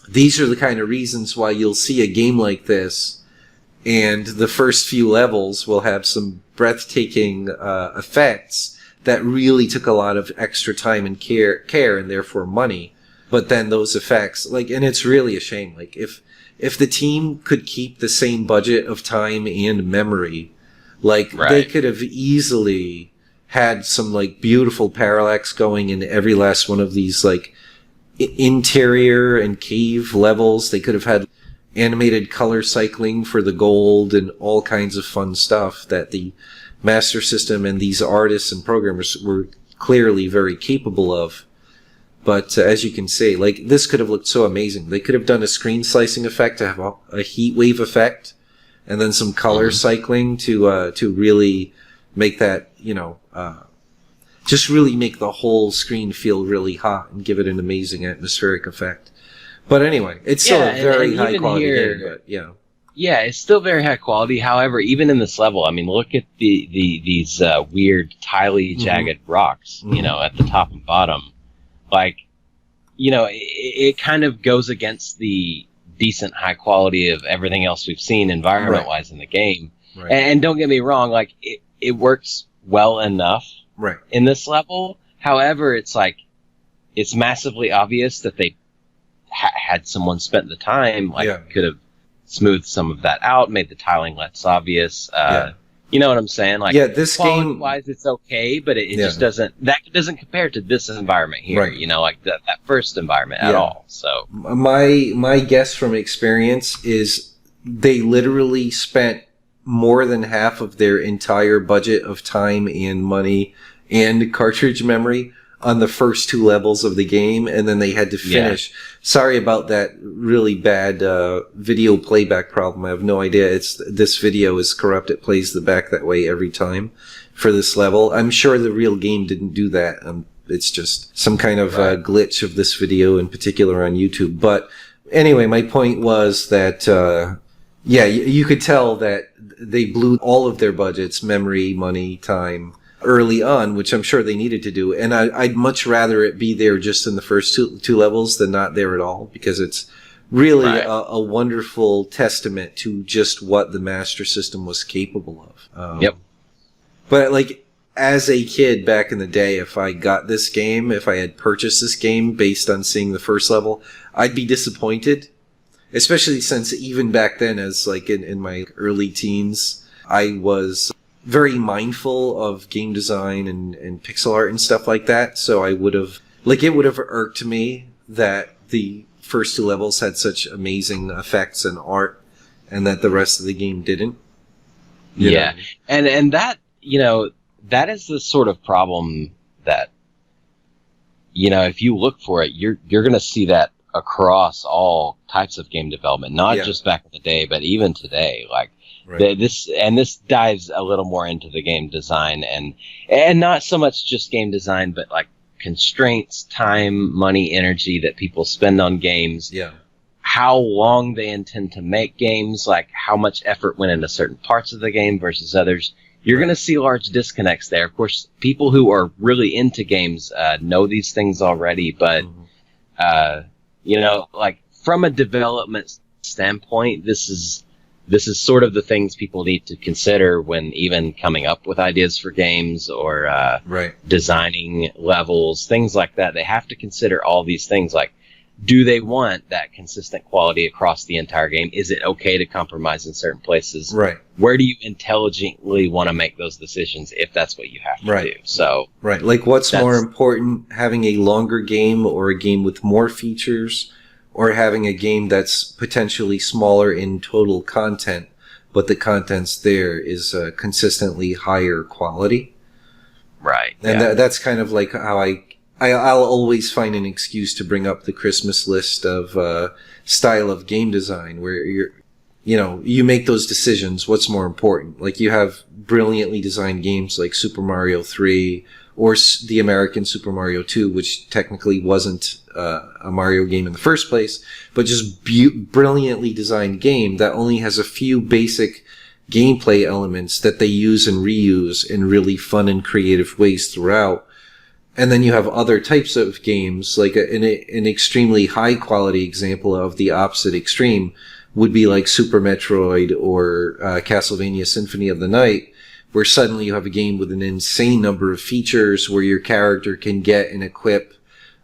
these are the kind of reasons why you'll see a game like this, and the first few levels will have some breathtaking effects that really took a lot of extra time and care and therefore money. But then those effects, and it's really a shame. If the team could keep the same budget of time and memory, they could have easily had some beautiful parallax going in every last one of these interior and cave levels. They could have had animated color cycling for the gold and all kinds of fun stuff that the Master System and these artists and programmers were clearly very capable of. But as you can see, this could have looked so amazing. They could have done a screen slicing effect to have a heat wave effect, and then some color cycling to really make that, just really make the whole screen feel really hot and give it an amazing atmospheric effect. But anywye, it's still a very high quality game. But yeah, it's still very high quality. However, even in this level, I mean, look at these weird, tiley, jagged rocks, at the top and bottom. It kind of goes against the decent high quality of everything else we've seen environment-wise in the game. Right. And don't get me wrong, it works well enough in this level. However, it's massively obvious that they had someone spent the time, could have smoothed some of that out, made the tiling less obvious. You know what I'm saying? This game wise, it's okay, but it just doesn't compare to this environment here. Right. That first environment at all. So my guess from experience is they literally spent more than half of their entire budget of time and money and cartridge memory on the first two levels of the game, and then they had to finish. Sorry about that really bad video playback problem. I have no idea. This video is corrupt. It plays the back that way every time for this level. I'm sure the real game didn't do that. It's just some kind of glitch of this video in particular on YouTube. But anyway, my point was that you could tell that they blew all of their budgets, memory, money, time, early on, which I'm sure they needed to do. And I'd much rather it be there just in the first two levels than not there at all, because it's really a wonderful testament to just what the Master System was capable of. But as a kid back in the day, if I got this game, if I had purchased this game based on seeing the first level, I'd be disappointed. Especially since even back then, as in my early teens, I was very mindful of game design and pixel art and stuff like that. So I would have, it would have irked me that the first two levels had such amazing effects and art and that the rest of the game didn't. You know? And that, that is the sort of problem that, if you look for it, you're going to see that across all types of game development, not just back in the day, but even today. This dives a little more into the game design and not so much just game design, but constraints, time, money, energy that people spend on games. How long they intend to make games, how much effort went into certain parts of the game versus others. You're going to see large disconnects there. Of course, people who are really into games know these things already, but from a development standpoint, this is sort of the things people need to consider when even coming up with ideas for games or designing levels, things like that. They have to consider all these things. do they want that consistent quality across the entire game? Is it okay to compromise in certain places? Right. Where do you intelligently want to make those decisions if that's what you have to do? So, right. Like, what's more important, having a longer game or a game with more features, or having a game that's potentially smaller in total content, but the content's there is consistently higher quality? Right. And that's kind of like how I'll always find an excuse to bring up the Christmas list of style of game design, where you make those decisions. What's more important? Like, you have brilliantly designed games like Super Mario 3 or the American Super Mario 2, which technically wasn't a Mario game in the first place, but just brilliantly designed game that only has a few basic gameplay elements that they use and reuse in really fun and creative ways throughout. And then you have other types of games, like an extremely high quality example of the opposite extreme would be like Super Metroid or Castlevania Symphony of the Night, where suddenly you have a game with an insane number of features where your character can get and equip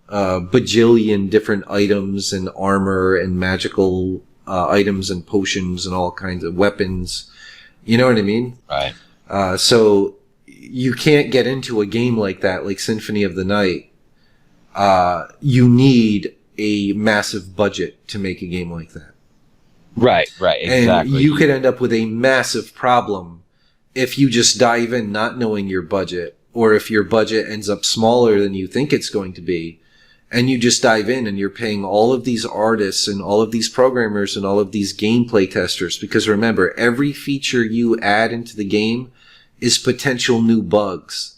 bajillion different items and armor and magical items and potions and all kinds of weapons. You know what I mean? Right. So you can't get into a game like that, like Symphony of the Night. You need a massive budget to make a game like that. Right, exactly. And you could end up with a massive problem if you just dive in not knowing your budget, or if your budget ends up smaller than you think it's going to be, and you just dive in and you're paying all of these artists and all of these programmers and all of these gameplay testers. Because remember, every feature you add into the game is potential new bugs.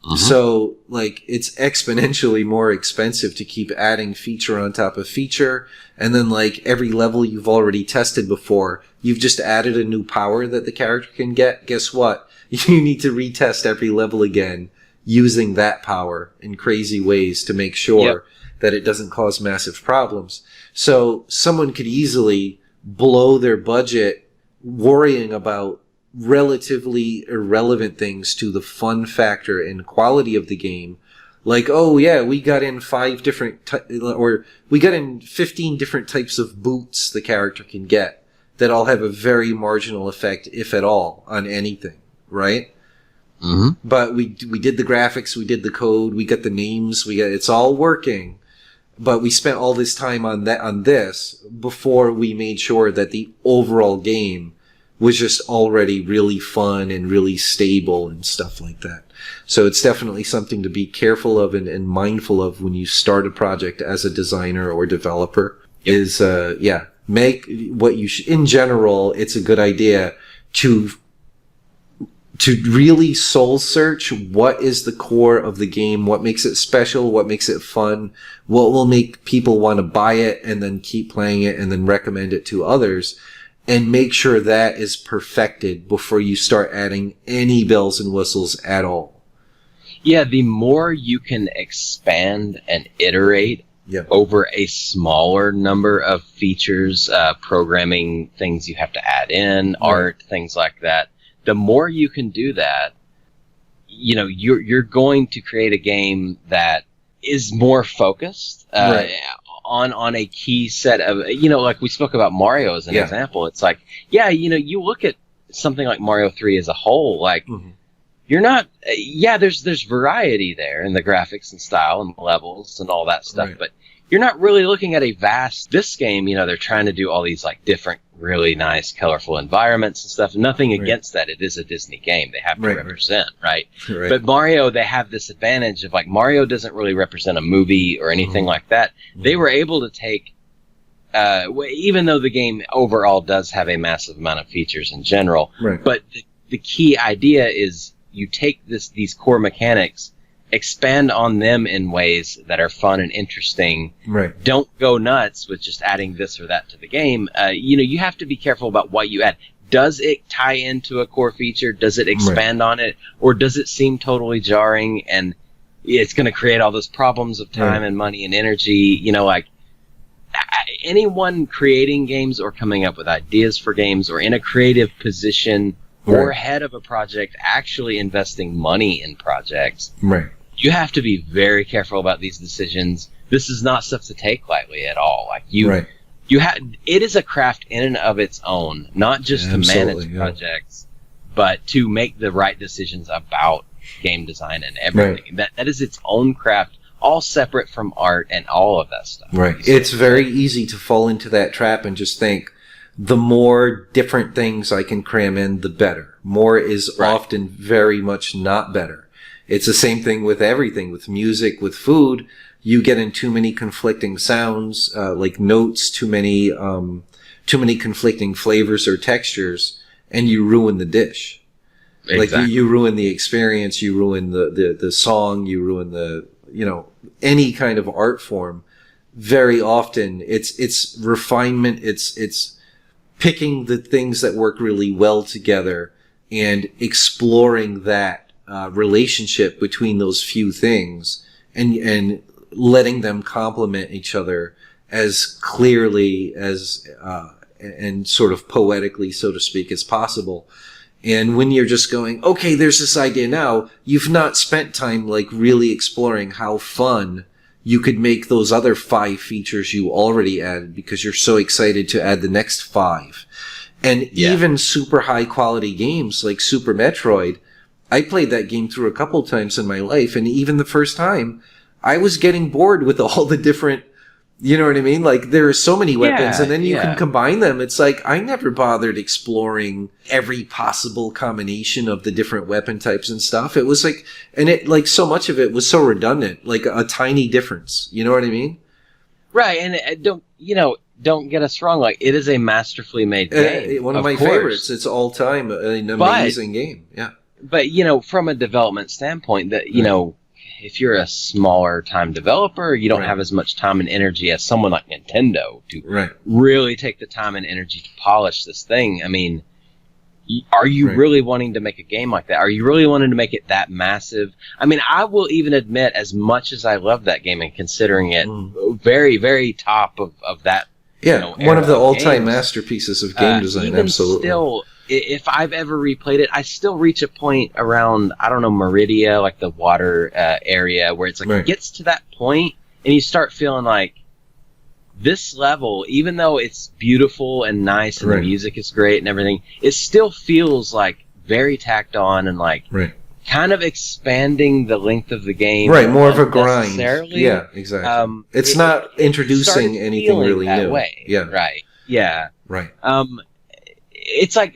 Mm-hmm. So, like, it's exponentially more expensive to keep adding feature on top of feature. And then, like, every level you've already tested before, you've just added a new power that the character can get. Guess what? You need to retest every level again using that power in crazy ways to make sure that it doesn't cause massive problems. So, someone could easily blow their budget worrying about relatively irrelevant things to the fun factor and quality of the game. Like, oh yeah, we got in 15 different types of boots the character can get that all have a very marginal effect, if at all, on anything, right? Mm-hmm. But we did the graphics, we did the code, we got the names, it's all working. But we spent all this time on this before we made sure that the overall game was just already really fun and really stable and stuff like that. So it's definitely something to be careful of and mindful of when you start a project as a designer or developer. Is make what you should. In general, it's a good idea to really soul search what is the core of the game, what makes it special, what makes it fun, what will make people want to buy it and then keep playing it and then recommend it to others. And make sure that is perfected before you start adding any bells and whistles at all. Yeah, the more you can expand and iterate over a smaller number of features, programming things you have to add in, art, things like that, the more you can do that, you're going to create a game that is more focused. On a key set of, like we spoke about Mario as an example. It's like, you look at something like Mario 3 as a whole, like, you're not, there's variety there in the graphics and style and levels and all that stuff, but you're not really looking at this game, they're trying to do all these, like, different, really nice, colorful environments and stuff. Nothing against that. It is a Disney game. They have to represent, right? But Mario, they have this advantage of, like, Mario doesn't really represent a movie or anything like that. They were able to take, even though the game overall does have a massive amount of features in general, but the key idea is you take these core mechanics, expand on them in ways that are fun and interesting. Don't go nuts with just adding this or that to the game. You have to be careful about what you add. Does it tie into a core feature? Does it expand on it? Or does it seem totally jarring and it's going to create all those problems of time and money and energy? Anyone creating games or coming up with ideas for games or in a creative position or head of a project, actually investing money in projects, you have to be very careful about these decisions. This is not stuff to take lightly at all. Like Right. it is a craft in and of its own, not just to manage projects, but to make the right decisions about game design and everything. Right. That is its own craft, all separate from art and all of that stuff. Right. It's very easy to fall into that trap and just think, the more different things I can cram in, the better. More is often very much not better. It's the same thing with everything, with music, with food. You get in too many conflicting sounds, like notes, too many conflicting flavors or textures, and you ruin the dish. Exactly. Like you ruin the experience, you ruin the song, you ruin any kind of art form. Very often it's refinement, it's picking the things that work really well together and exploring that relationship between those few things and letting them complement each other as clearly as and sort of poetically, so to speak, as possible. And when you're just going, okay, there's this idea now, you've not spent time like really exploring how fun you could make those other 5 features you already added because you're so excited to add the next 5. And even super high quality games like Super Metroid, I played that game through a couple times in my life, and even the first time, I was getting bored with all the different, you know what I mean? Like, there are so many weapons, and then you can combine them. It's like, I never bothered exploring every possible combination of the different weapon types and stuff. It was like, and it, like, so much of it was so redundant, like a tiny difference. You know what I mean? Right, and don't get us wrong. Like, it is a masterfully made game. One of my favorites. It's all time an amazing game. Yeah. But, from a development standpoint, that, if you're a smaller time developer, you don't have as much time and energy as someone like Nintendo to really take the time and energy to polish this thing. I mean, are you really wanting to make a game like that? Are you really wanting to make it that massive? I mean, I will even admit, as much as I love that game and considering it very, very top of that. Yeah, one of the all-time masterpieces of game design, even absolutely. Still, if I've ever replayed it, I still reach a point around, I don't know, Meridia, like the water area, where it's like it gets to that point, and you start feeling like this level, even though it's beautiful and nice and the music is great and everything, it still feels like very tacked on and like kind of expanding the length of the game. Right, more of a grind. Yeah, exactly. It's not introducing anything really new. Way. Yeah. Right. Yeah. Right. It's like,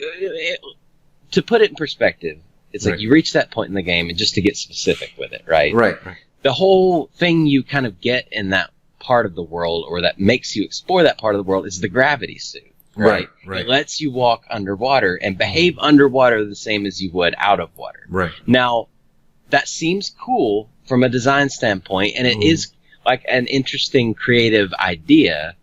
to put it in perspective, it's like you reach that point in the game, and just to get specific with it, right? Right. The whole thing you kind of get in that part of the world, or that makes you explore that part of the world, is the gravity suit, right? It lets you walk underwater and behave underwater the same as you would out of water. Right. Now, that seems cool from a design standpoint, and it is like an interesting creative idea.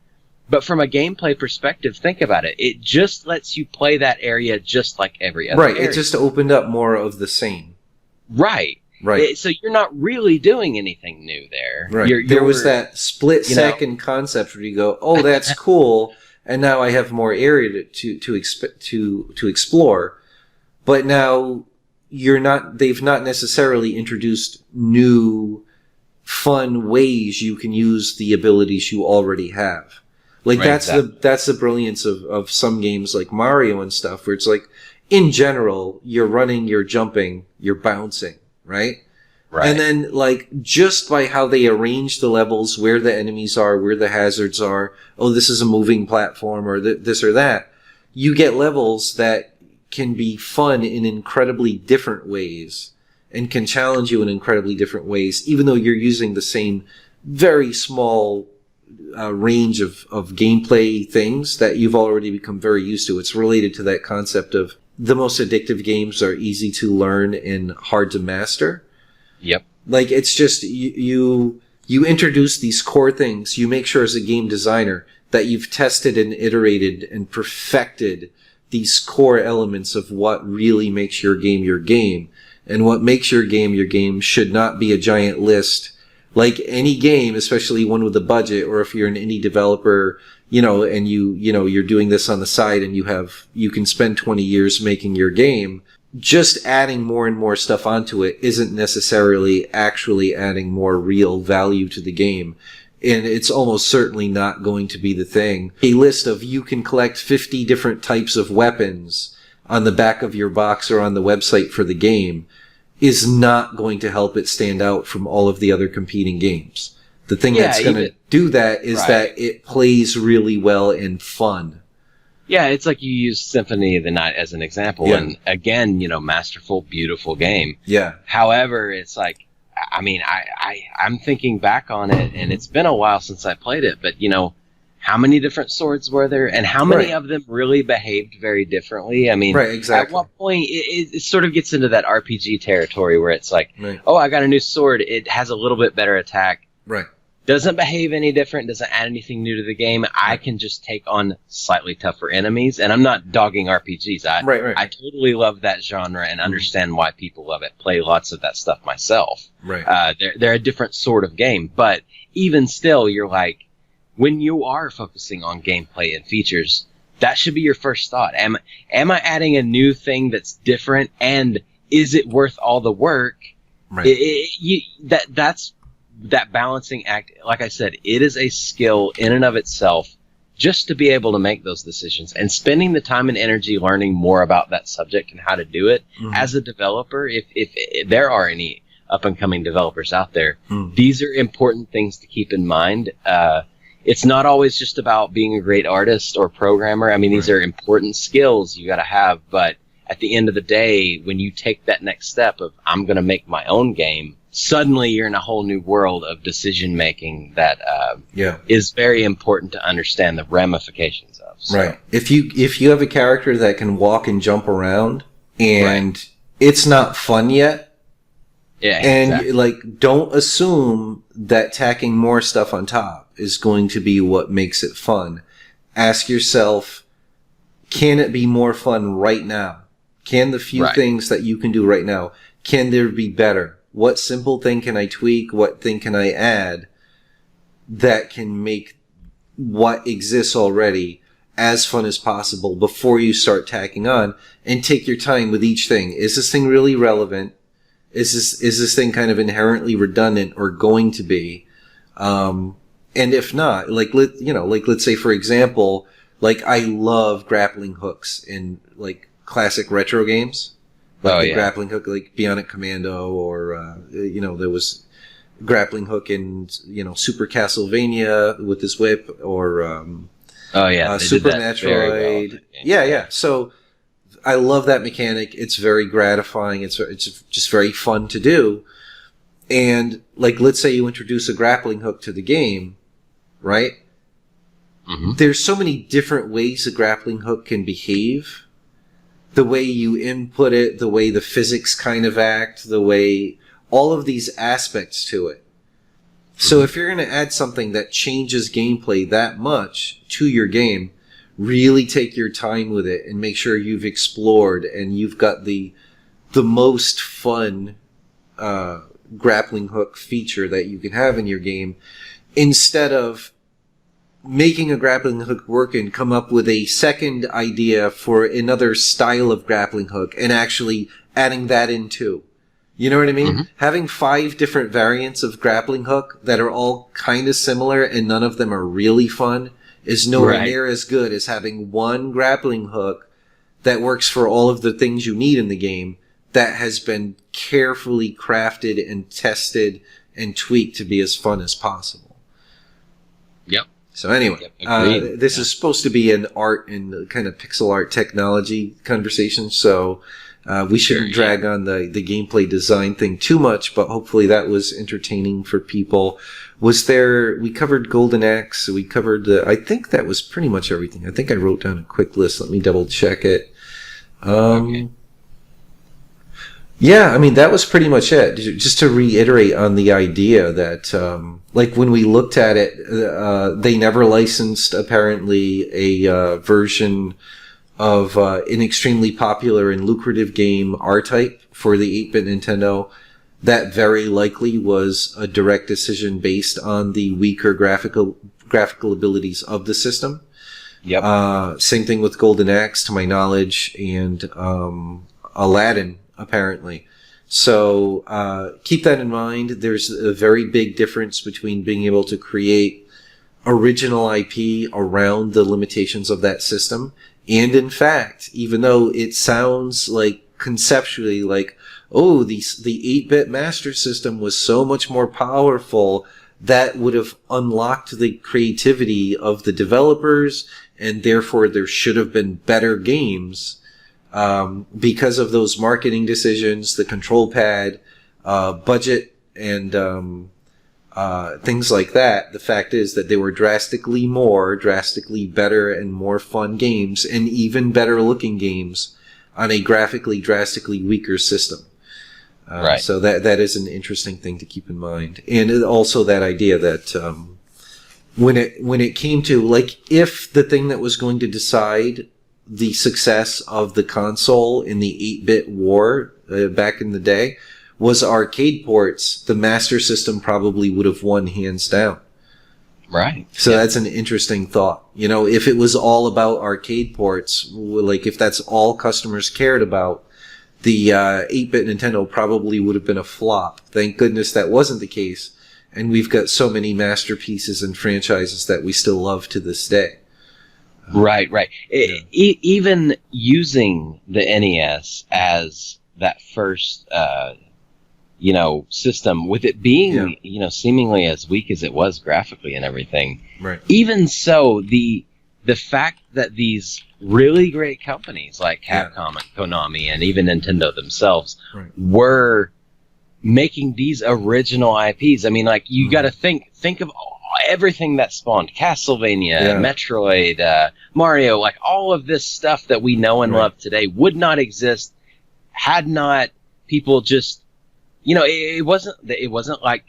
But from a gameplay perspective, think about it. It just lets you play that area just like every other area. It just opened up more of the same. Right. So you're not really doing anything new there. Right. There was that split-second concept where you go, oh, that's cool, and now I have more area to explore. But now they've not necessarily introduced new, fun ways you can use the abilities you already have. Like, that's the brilliance of some games like Mario and stuff, where it's like, in general, you're running, you're jumping, you're bouncing, right? And then, like, just by how they arrange the levels, where the enemies are, where the hazards are, oh, this is a moving platform, or this or that, you get levels that can be fun in incredibly different ways, and can challenge you in incredibly different ways, even though you're using the same very small range of gameplay things that you've already become very used to. It's related to that concept of the most addictive games are easy to learn and hard to master. Yep. Like, it's just, you introduce these core things. You make sure as a game designer that you've tested and iterated and perfected these core elements of what really makes your game. And what makes your game should not be a giant list. Like any game, especially one with a budget, or if you're an indie developer, and you're doing this on the side and you can spend 20 years making your game, just adding more and more stuff onto it isn't necessarily actually adding more real value to the game. And it's almost certainly not going to be the thing. A list of you can collect 50 different types of weapons on the back of your box or on the website for the game is not going to help it stand out from all of the other competing games. The thing that's going to do that is that it plays really well and fun. Yeah, it's like you use Symphony of the Night as an example, and again, masterful, beautiful game. Yeah. However, it's like, I mean, I'm thinking back on it, and it's been a while since I played it, but, how many different swords were there, and how many of them really behaved very differently? I mean, at what point, it sort of gets into that RPG territory where it's like, oh, I got a new sword, it has a little bit better attack. Right. Doesn't behave any different, doesn't add anything new to the game. I can just take on slightly tougher enemies, and I'm not dogging RPGs. I totally love that genre and understand why people love it. Play lots of that stuff myself. Right. They're a different sort of game, but even still, you're like, when you are focusing on gameplay and features, that should be your first thought. Am I adding a new thing that's different, and is it worth all the work? Right. That's that balancing act. Like I said, it is a skill in and of itself just to be able to make those decisions, and spending the time and energy learning more about that subject and how to do it as a developer. If there are any up and coming developers out there, these are important things to keep in mind. It's not always just about being a great artist or programmer. I mean, these are important skills you got to have, but at the end of the day, when you take that next step of, I'm going to make my own game, suddenly you're in a whole new world of decision making that is very important to understand the ramifications of. So. Right. If you have a character that can walk and jump around and it's not fun yet, don't assume that tacking more stuff on top is going to be what makes it fun. Ask yourself, can it be more fun right now? Can the few things that you can do right now, can there be better? What simple thing can I tweak? What thing can I add that can make what exists already as fun as possible before you start tacking on? And take your time with each thing. Is this thing really relevant? Is this thing kind of inherently redundant or going to be? And if not, let's say, for example, I love grappling hooks in classic retro games. Grappling hook, like Bionic Commando, or there was grappling hook in Super Castlevania with his whip, or Super Metroid. Well. So I love that mechanic. It's very gratifying. It's just very fun to do. And let's say you introduce a grappling hook to the game, right? There's so many different ways a grappling hook can behave. The way you input it, the way the physics kind of act, the way all of these aspects to it. So if you're going to add something that changes gameplay that much to your game, really take your time with it and make sure you've explored and you've got the most fun grappling hook feature that you can have in your game, instead of making a grappling hook work and come up with a second idea for another style of grappling hook and actually adding that in too. You know what I mean? Having 5 different variants of grappling hook that are all kind of similar and none of them are really fun is nowhere near as good as having one grappling hook that works for all of the things you need in the game, that has been carefully crafted and tested and tweaked to be as fun as possible. Yep. So anyway, this is supposed to be an art and kind of pixel art technology conversation, so we shouldn't drag on the gameplay design thing too much, but hopefully that was entertaining for people. We covered Golden Axe, we covered I think that was pretty much everything. I think I wrote down a quick list. Let me double check it. Yeah, I mean, that was pretty much it. Just to reiterate on the idea that, when we looked at it, they never licensed, apparently, a version of an extremely popular and lucrative game, R-Type, for the 8-bit Nintendo. That very likely was a direct decision based on the weaker graphical abilities of the system. Same thing with Golden Axe, to my knowledge, and Aladdin, apparently. So keep that in mind. There's a very big difference between being able to create original IP around the limitations of that system. And in fact, even though it sounds like conceptually like, oh, the 8-bit Master System was so much more powerful, that would have unlocked the creativity of the developers, and therefore there should have been better games. Because of those marketing decisions, the control pad, budget, and things like that, the fact is that they were drastically better and more fun games, and even better looking games on a graphically drastically weaker system. Right. So that is an interesting thing to keep in mind. And also that idea that when it came to, like, if the thing that was going to decide the success of the console in the 8-bit war back in the day was arcade ports, the Master System probably would have won hands down. Right. So that's an interesting thought. You know, if it was all about arcade ports, like if that's all customers cared about, the 8-bit Nintendo probably would have been a flop. Thank goodness that wasn't the case. And we've got so many masterpieces and franchises that we still love to this day. Right. Yeah. Even using the NES as that first, system, with it being, seemingly as weak as it was graphically and everything. Right. Even so, the fact that these really great companies like Capcom and Konami and even Nintendo themselves were making these original IPs. I mean, like, you got to think of everything that spawned Castlevania, Metroid, Mario, like all of this stuff that we know and love today would not exist had not people just, it wasn't like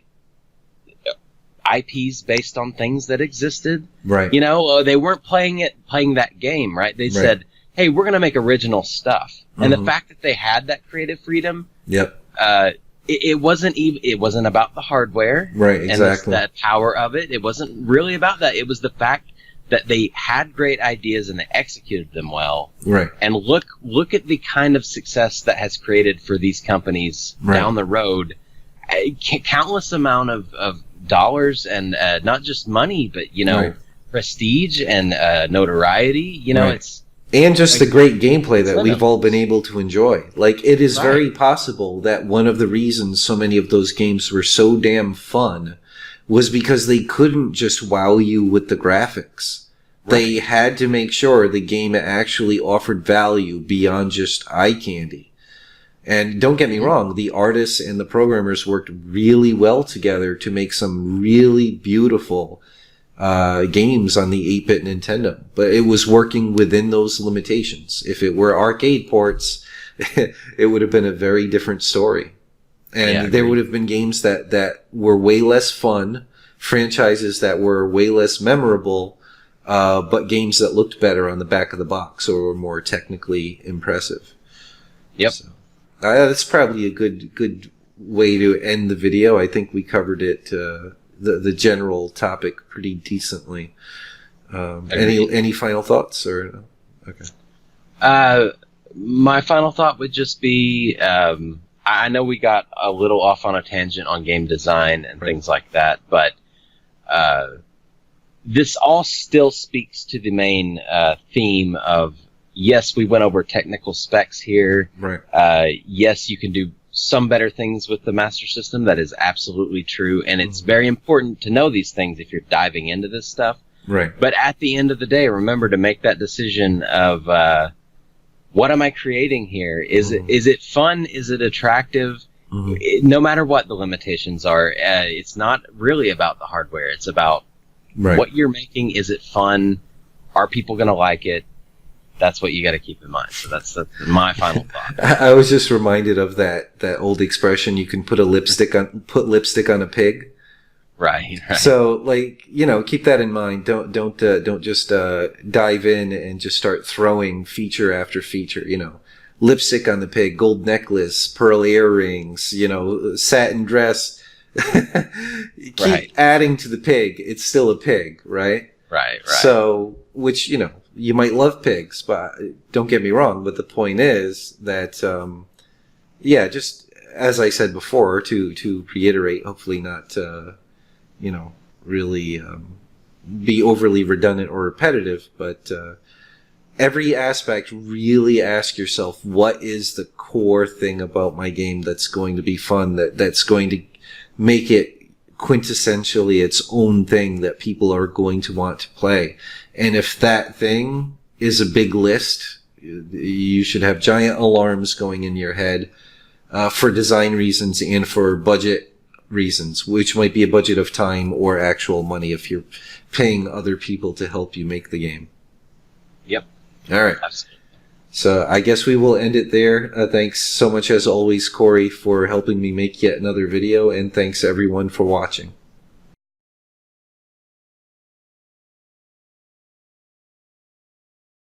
IPs based on things that existed. Right. They weren't playing that game, right? They said, hey, we're going to make original stuff. And the fact that they had that creative freedom, it wasn't about the hardware, right? Exactly. And the power of it. It wasn't really about that. It was the fact that they had great ideas and they executed them well. Right. And look at the kind of success that has created for these companies down the road. Countless amount of dollars and not just money, but prestige and notoriety. It's. And just the great gameplay that we've all been able to enjoy. Like, it is very possible that one of the reasons so many of those games were so damn fun was because they couldn't just wow you with the graphics. They had to make sure the game actually offered value beyond just eye candy. And don't get me wrong, the artists and the programmers worked really well together to make some really beautiful games on the 8-bit Nintendo, but it was working within those limitations. If it were arcade ports, it would have been a very different story. And there would have been games that were way less fun, franchises that were way less memorable, but games that looked better on the back of the box or were more technically impressive. Yep. So, that's probably a good way to end the video. I think we covered it, the general topic pretty decently. Any final thoughts or okay? My final thought would just be, I know we got a little off on a tangent on game design and things like that, but this all still speaks to the main theme of, yes, we went over technical specs here. Right. Yes, you can do some better things with the Master System. That is absolutely true, and it's very important to know these things if you're diving into this stuff. Right. But at the end of the day, remember to make that decision of what am I creating here? Is it fun? Is it attractive? No matter what the limitations are, it's not really about the hardware. It's about what you're making. Is it fun? Are people going to like it? That's what you got to keep in mind. So that's my final thought. I was just reminded of that old expression: you can put lipstick on a pig. Right. So, like, keep that in mind. Don't just dive in and just start throwing feature after feature. Lipstick on the pig, gold necklace, pearl earrings, satin dress. Keep adding to the pig. It's still a pig, right? Right. So, which you might love pigs, but don't get me wrong. But the point is that, yeah, just as I said before, to reiterate, hopefully not, really be overly redundant or repetitive, but every aspect, really ask yourself, what is the core thing about my game that's going to be fun, that's going to make it quintessentially its own thing that people are going to want to play. And if that thing is a big list, you should have giant alarms going in your head for design reasons and for budget reasons, which might be a budget of time or actual money if you're paying other people to help you make the game. Yep. All right. Absolutely. So I guess we will end it there. Thanks so much, as always, Corey, for helping me make yet another video, and thanks everyone for watching.